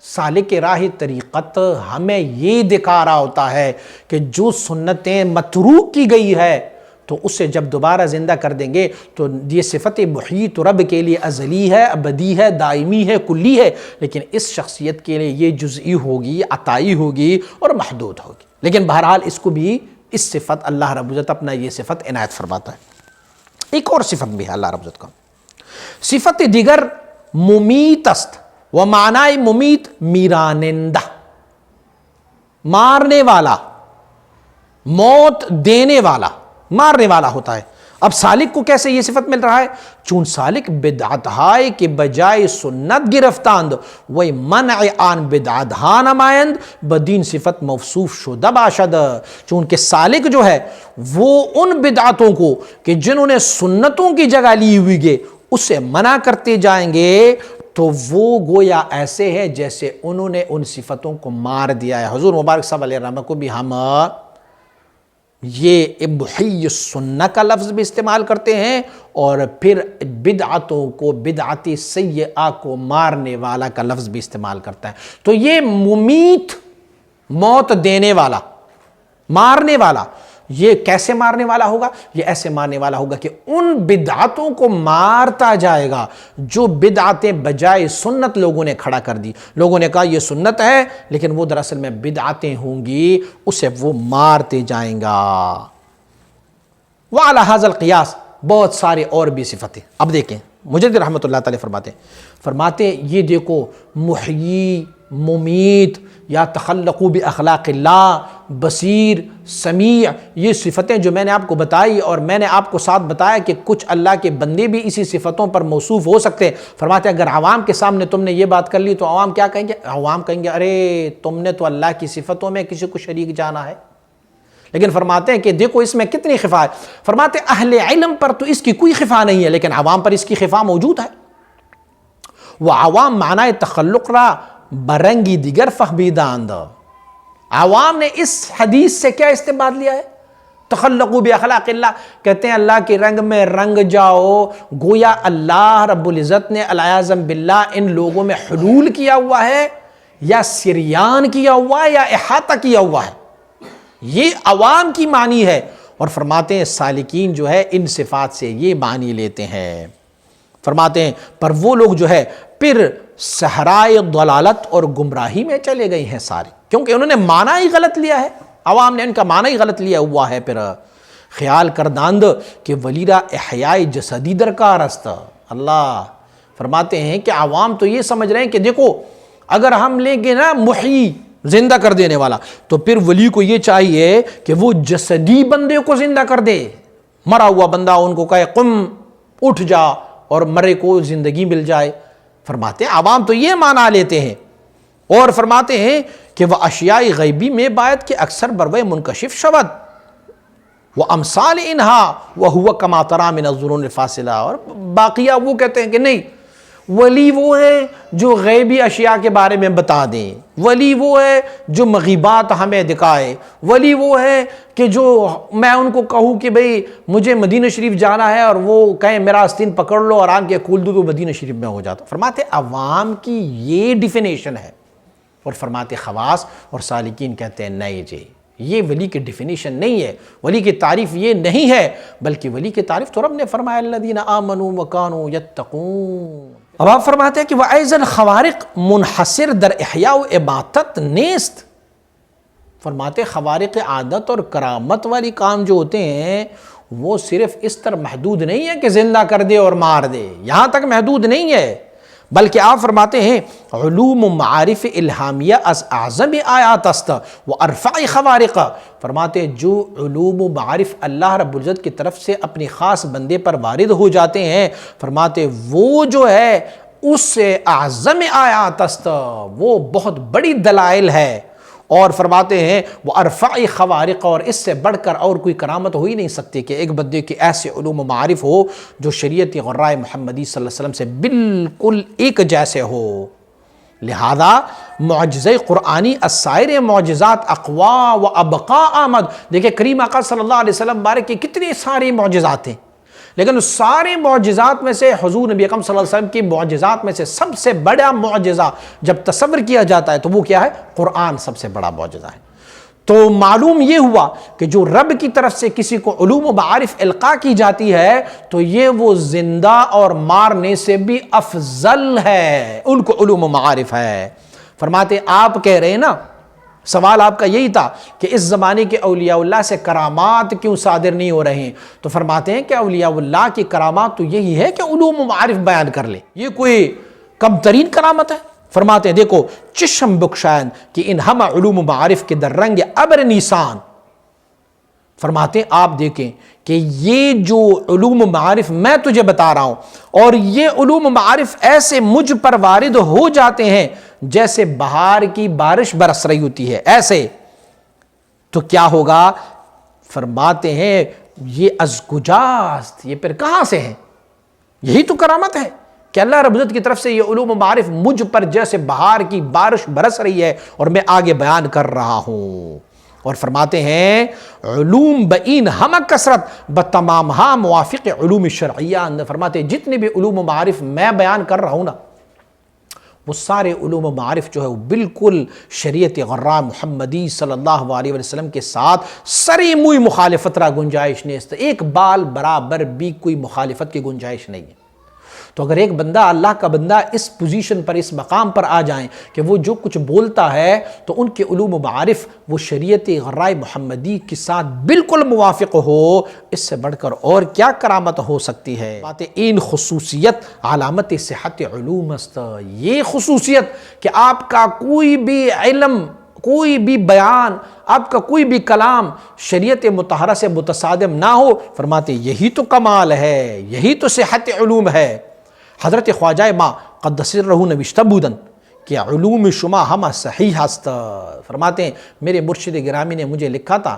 سالک راہ طریقت ہمیں یہ دکھا رہا ہوتا ہے کہ جو سنتیں متروک کی گئی ہے تو اسے جب دوبارہ زندہ کر دیں گے تو یہ صفت محیی تو رب کے لیے ازلی ہے، ابدی ہے، دائمی ہے، کلی ہے، لیکن اس شخصیت کے لیے یہ جزئی ہوگی، عطائی ہوگی اور محدود ہوگی، لیکن بہرحال اس کو بھی اس صفت اللہ رب العزت اپنا یہ صفت عنایت فرماتا ہے۔ ایک اور صفت بھی ہے اللہ رب العزت کا، صفت دیگر ممیت است، و معنی ممیت میرانندہ، مارنے والا، موت دینے والا، مارنے والا ہوتا ہے۔ اب سالک کو کیسے یہ صفت مل رہا ہے؟ چون سالک بدعت ہائے کے بجائے سنت گرفتاند وہی منع آن بدعت ہاں نمائند بدین صفت موصوف شدہ باشد، چونکہ سالک جو ہے وہ ان بدعتوں کو کہ جنہوں نے سنتوں کی جگہ لی ہوئی گے اسے منع کرتے جائیں گے تو وہ گویا ایسے ہے جیسے انہوں نے ان صفتوں کو مار دیا ہے۔ حضور مبارک صلی اللہ علیہ وسلم کو بھی ہم یہ محی السنہ کا لفظ بھی استعمال کرتے ہیں اور پھر بدعتوں کو بدعتی سیئہ کو مارنے والا کا لفظ بھی استعمال کرتا ہے۔ تو یہ ممیت، موت دینے والا، مارنے والا، یہ کیسے مارنے والا ہوگا؟ یہ ایسے مارنے والا ہوگا کہ ان بدعتوں کو مارتا جائے گا جو بدعتیں بجائے سنت لوگوں نے کھڑا کر دی۔ لوگوں نے کہا یہ سنت ہے لیکن وہ دراصل میں بدعتیں ہوں گی، اسے وہ مارتے جائیں گا۔ وعلی ھذا القیاس بہت سارے اور بھی صفتیں۔ اب دیکھیں مجدد رحمۃ اللہ تعالی فرماتے ہیں یہ دیکھو محیی، ممیت یا تخلقوا باخلاق اللہ، بصیر، سمیع، یہ صفتیں جو میں نے آپ کو بتائی اور میں نے آپ کو ساتھ بتایا کہ کچھ اللہ کے بندے بھی اسی صفتوں پر موصوف ہو سکتے ہیں۔ فرماتے ہیں اگر عوام کے سامنے تم نے یہ بات کر لی تو عوام کیا کہیں گے؟ عوام کہیں گے ارے تم نے تو اللہ کی صفتوں میں کسی کو شریک جانا ہے۔ لیکن فرماتے ہیں کہ دیکھو اس میں کتنی خفا ہے۔ فرماتے ہیں اہل علم پر تو اس کی کوئی خفا نہیں ہے لیکن عوام پر اس کی خفا موجود ہے۔ وہ عوام معنی تخلق را برنگی دیگر فہمیداند، عوام نے اس حدیث سے کیا استنباط لیا ہے؟ تخلقوا باخلاق اللہ، کہتے ہیں اللہ کے رنگ میں رنگ جاؤ، گویا اللہ رب العزت نے العیاذ باللہ ان لوگوں میں حلول کیا ہوا ہے یا سریان کیا ہوا ہے یا احاطہ کیا ہوا ہے، یہ عوام کی معنی ہے۔ اور فرماتے ہیں سالکین جو ہے ان صفات سے یہ معنی لیتے ہیں۔ فرماتے ہیں پر وہ لوگ جو ہے پھر صحرائے ضلالت اور گمراہی میں چلے گئے ہیں سارے، کیونکہ انہوں نے معنی ہی غلط لیا ہے، عوام نے ان کا معنی ہی غلط لیا ہوا ہے۔ پھر خیال کرداند کہ ولیرہ احیاء جسدی درکار است، اللہ فرماتے ہیں کہ عوام تو یہ سمجھ رہے ہیں کہ دیکھو اگر ہم لیں گے نا محیی، زندہ کر دینے والا، تو پھر ولی کو یہ چاہیے کہ وہ جسدی بندے کو زندہ کر دے، مرا ہوا بندہ ان کو کہے قم اٹھ جا اور مرے کو زندگی مل جائے۔ فرماتے ہیں عوام تو یہ معنی لیتے ہیں، اور فرماتے ہیں کہ وہ اشیاء غیبی میں باید کہ اکثر بروے منکشف شود وہ امثال انہا وہو کما تری من الظنون الفاصلہ، اور باقیہ وہ کہتے ہیں کہ نہیں، ولی وہ ہے جو غیبی اشیاء کے بارے میں بتا دیں، ولی وہ ہے جو مغیبات ہمیں دکھائے، ولی وہ ہے کہ جو میں ان کو کہوں کہ بھئی مجھے مدینہ شریف جانا ہے اور وہ کہیں میرا آستین پکڑ لو اور آنکھیں کھول دو تو مدینہ شریف میں ہو جاتا۔ فرماتے عوام کی یہ ڈیفینیشن ہے، اور فرماتے خواص اور سالکین کہتے ہیں نہیں جی یہ ولی کی ڈیفینیشن نہیں ہے، ولی کی تعریف یہ نہیں ہے، بلکہ ولی کی تعریف تو رب نے فرمایا الذین آمنوا وکانوا یتقون۔ اب آپ فرماتے ہیں کہ وَأَيْضًا خوارق منحصر در احیاء و اماتت نیست، فرماتے خوارق عادت اور کرامت والی کام جو ہوتے ہیں وہ صرف اس طرح محدود نہیں ہے کہ زندہ کر دے اور مار دے، یہاں تک محدود نہیں ہے، بلکہ آپ فرماتے ہیں علوم و معارف الہامیہ از اعظم آیات است و ارفع خوارق، فرماتے ہیں جو علوم و معارف اللہ رب العزت کی طرف سے اپنی خاص بندے پر وارد ہو جاتے ہیں، فرماتے وہ جو ہے اس سے اعظم آیات است، وہ بہت بڑی دلائل ہے، اور فرماتے ہیں وہ ارفع خوارق، اور اس سے بڑھ کر اور کوئی کرامت ہو ہی نہیں سکتی کہ ایک بندے کے ایسے علوم و معارف ہو جو شریعت غراء محمدی صلی اللہ علیہ وسلم سے بالکل ایک جیسے ہو۔ لہذا معجزہ قرآنی السائر معجزات اقوا و ابقا آمد، دیکھیں کریم آقا صلی اللہ علیہ وسلم بارک کے کتنے سارے معجزات ہیں، لیکن اس سارے معجزات میں سے حضور نبی اکرم صلی اللہ علیہ وسلم کی معجزات میں سے سب سے بڑا معجزہ جب تصور کیا جاتا ہے تو وہ کیا ہے؟ قرآن سب سے بڑا معجزہ ہے۔ تو معلوم یہ ہوا کہ جو رب کی طرف سے کسی کو علوم و معارف القاء کی جاتی ہے تو یہ وہ زندہ اور مارنے سے بھی افضل ہے، ان کو علوم و معارف ہے۔ فرماتے آپ کہہ رہے ہیں نا، سوال آپ کا یہی تھا کہ اس زمانے کے اولیاء اللہ سے کرامات کیوں صادر نہیں ہو رہے ہیں، تو فرماتے ہیں کہ اولیاء اللہ کی کرامات تو یہی ہے کہ علوم و معارف بیان کر لے، یہ کوئی کم ترین کرامت ہے۔ فرماتے ہیں دیکھو چشم بخشائن کہ ان ہم علوم و معارف کے در رنگ ابر نیسان فرماتے ہیں آپ دیکھیں کہ یہ جو علوم معارف میں تجھے بتا رہا ہوں، اور یہ علوم معارف ایسے مجھ پر وارد ہو جاتے ہیں جیسے بہار کی بارش برس رہی ہوتی ہے، ایسے تو کیا ہوگا؟ فرماتے ہیں یہ از کجاست، یہ پھر کہاں سے ہے؟ یہی تو کرامت ہے کہ اللہ رب العزت کی طرف سے یہ علوم معارف مجھ پر جیسے بہار کی بارش برس رہی ہے اور میں آگے بیان کر رہا ہوں۔ اور فرماتے ہیں علوم بئین ہم کثرت بتمام ہاں موافق علوم شرعیہ، فرماتے ہیں جتنے بھی علوم و معارف میں بیان کر رہا ہوں نا، وہ سارے علوم و معارف جو ہے وہ بالکل شریعت غراء محمدی صلی اللہ علیہ وسلم کے ساتھ سری موئی مخالفت را گنجائش نہیں ہے، ایک بال برابر بھی کوئی مخالفت کی گنجائش نہیں ہے۔ تو اگر ایک بندہ، اللہ کا بندہ، اس پوزیشن پر، اس مقام پر آ جائیں کہ وہ جو کچھ بولتا ہے تو ان کے علوم و معارف وہ شریعت غراء محمدی کے ساتھ بالکل موافق ہو، اس سے بڑھ کر اور کیا کرامت ہو سکتی ہے؟ بات این خصوصیت علامت صحت علوم است، یہ خصوصیت کہ آپ کا کوئی بھی علم، کوئی بھی بیان، آپ کا کوئی بھی کلام شریعت مطہرہ سے متصادم نہ ہو، فرماتے یہی تو کمال ہے، یہی تو صحت علوم ہے۔ حضرت خواجہ ما قدس سرہ نوشتہ بودن کہ علوم شما ہما صحیح ہست، فرماتے ہیں میرے مرشد گرامی نے مجھے لکھا تھا،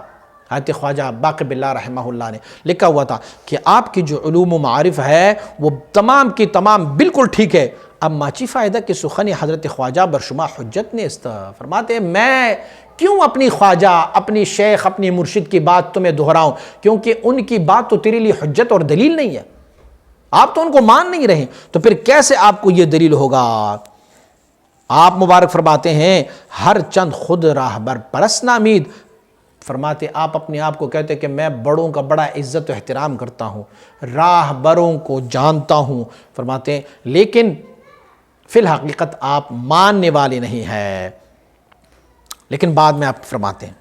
حضرت خواجہ باقی باللہ رحمہ اللہ نے لکھا ہوا تھا کہ آپ کی جو علوم و معارف ہے وہ تمام کی تمام بالکل ٹھیک ہے، اب ماچی فائدہ کہ سخنی حضرت خواجہ برشما حجت نیست، فرماتے ہیں میں کیوں اپنی خواجہ، اپنی شیخ، اپنی مرشد کی بات تمہیں دہراؤں، کیونکہ ان کی بات تو تیرے لیے حجت اور دلیل نہیں ہے، آپ تو ان کو مان نہیں رہے، تو پھر کیسے آپ کو یہ دلیل ہوگا؟ آپ مبارک فرماتے ہیں ہر چند خود راہبر پرست نامید، فرماتے آپ اپنے آپ کو کہتے کہ میں بڑوں کا بڑا عزت و احترام کرتا ہوں، راہبروں کو جانتا ہوں، فرماتے ہیں لیکن فی الحقیقت آپ ماننے والے نہیں ہیں۔ لیکن بعد میں آپ فرماتے ہیں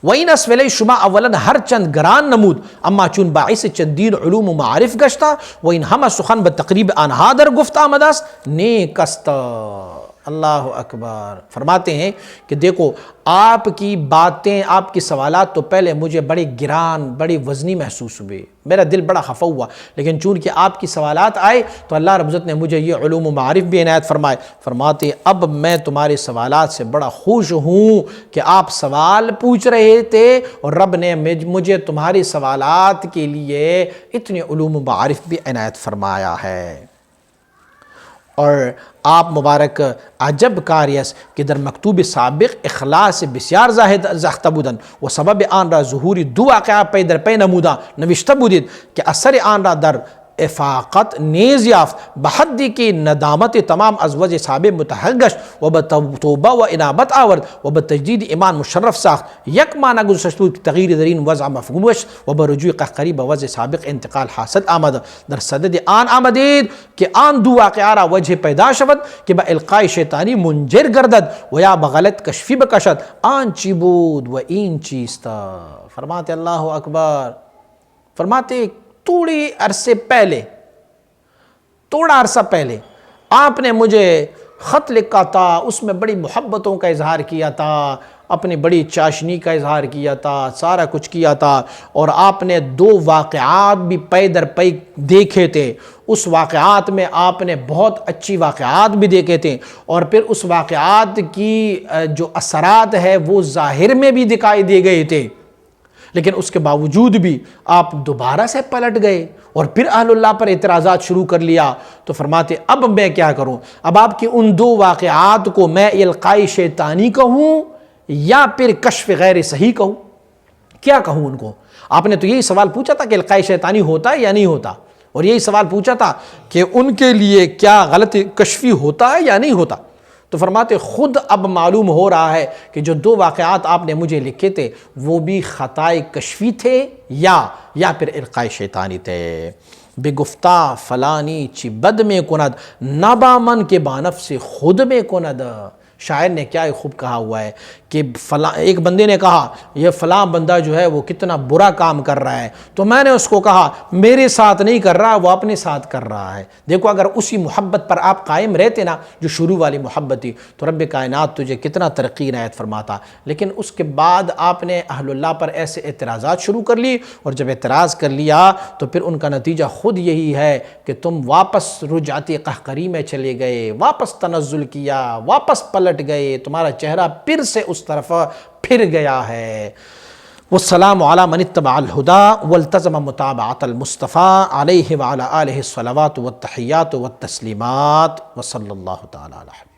وَإِنْ أَسْوَلَيْ شما اولاً ہر چند گران نمود اما چون باعث چندین علوم و معارف گشتا وَإِنْ ہما سخن بتقریب آنہا در گفت آمداست نیک است۔ اللہ اکبر، فرماتے ہیں کہ دیکھو آپ کی باتیں، آپ کی سوالات تو پہلے مجھے بڑی گران، بڑی وزنی محسوس ہوئے، میرا دل بڑا خفا ہوا، لیکن چونکہ آپ کی سوالات آئے تو اللہ رب العزت نے مجھے یہ علوم و معارف بھی عنایت فرمائے۔ فرماتے اب میں تمہارے سوالات سے بڑا خوش ہوں کہ آپ سوال پوچھ رہے تھے اور رب نے مجھے تمہارے سوالات کے لیے اتنے علوم و معارف بھی عنایت فرمایا ہے۔ اور آپ مبارک عجب کاریس کہ در مکتوب سابق اخلاص بسیار زاختہ بودن و سبب آن را ظہوری دو واقعہ پی در پی نمودہ نوشتہ بودید کہ اثر آن را در افاقت نیز یافت بحدی کی ندامت تمام از وجہ صحابہ متحقش و بتوبہ و انابت آورد و بتجدید ایمان مشرف ساخت یک معنی گزشتود تغییر درین وضع مفهومش و برجوع قهقری به وضع سابق انتقال حاصل آمد در صدد آن آمدید کہ آن دو واقعہ را وجہ پیدا شود کہ با القاء شیطانی منجر گردد و یا بغلط کشفی بکشد آن چی بود و این چیستا۔ فرماتے اللہ اکبر، فرماتے تھوڑی عرصے پہلے، تھوڑا عرصہ پہلے آپ نے مجھے خط لکھا تھا، اس میں بڑی محبتوں کا اظہار کیا تھا، اپنی بڑی چاشنی کا اظہار کیا تھا، سارا کچھ کیا تھا، اور آپ نے دو واقعات بھی پے در پے دیکھے تھے، اس واقعات میں آپ نے بہت اچھی واقعات بھی دیکھے تھے، اور پھر اس واقعات کی جو اثرات ہے وہ ظاہر میں بھی دکھائی دے گئے تھے، لیکن اس کے باوجود بھی آپ دوبارہ سے پلٹ گئے اور پھر اہل اللہ پر اعتراضات شروع کر لیا۔ تو فرماتے اب میں کیا کروں؟ اب آپ کی ان دو واقعات کو میں القاء شیطانی کہوں یا پھر کشف غیر صحیح کہوں؟ کیا کہوں ان کو؟ آپ نے تو یہی سوال پوچھا تھا کہ القاء شیطانی ہوتا ہے یا نہیں ہوتا، اور یہی سوال پوچھا تھا کہ ان کے لیے کیا غلط کشفی ہوتا ہے یا نہیں ہوتا۔ تو فرماتے خود اب معلوم ہو رہا ہے کہ جو دو واقعات آپ نے مجھے لکھے تھے وہ بھی خطائے کشفی تھے یا پھر القاء شیطانی تھے۔ بگفتہ فلانی چی بد میں کند نبا من کے بانف سے خود میں کند، شاعر نے کیا خوب کہا ہوا ہے کہ فلاں، ایک بندے نے کہا یہ فلاں بندہ جو ہے وہ کتنا برا کام کر رہا ہے، تو میں نے اس کو کہا میرے ساتھ نہیں کر رہا، وہ اپنے ساتھ کر رہا ہے۔ دیکھو اگر اسی محبت پر آپ قائم رہتے نا جو شروع والی محبت تھی، تو رب کائنات تجھے کتنا ترقی عنایت فرماتا۔ لیکن اس کے بعد آپ نے اہل اللہ پر ایسے اعتراضات شروع کر لی، اور جب اعتراض کر لیا تو پھر ان کا نتیجہ خود یہی ہے کہ تم واپس رجعتی قہقری میں چلے گئے، واپس تنزل کیا، واپس پلٹ گئے، تمہارا چہرہ پھر سے اس طرف پھر گیا ہے۔ والسلام علی من اتبع الہدی والتزم متابعۃ المصطفیٰ علیہ وعلی آلہ الصلوات والتحیات والتسلیمات وصلی اللہ تعالی علیہ۔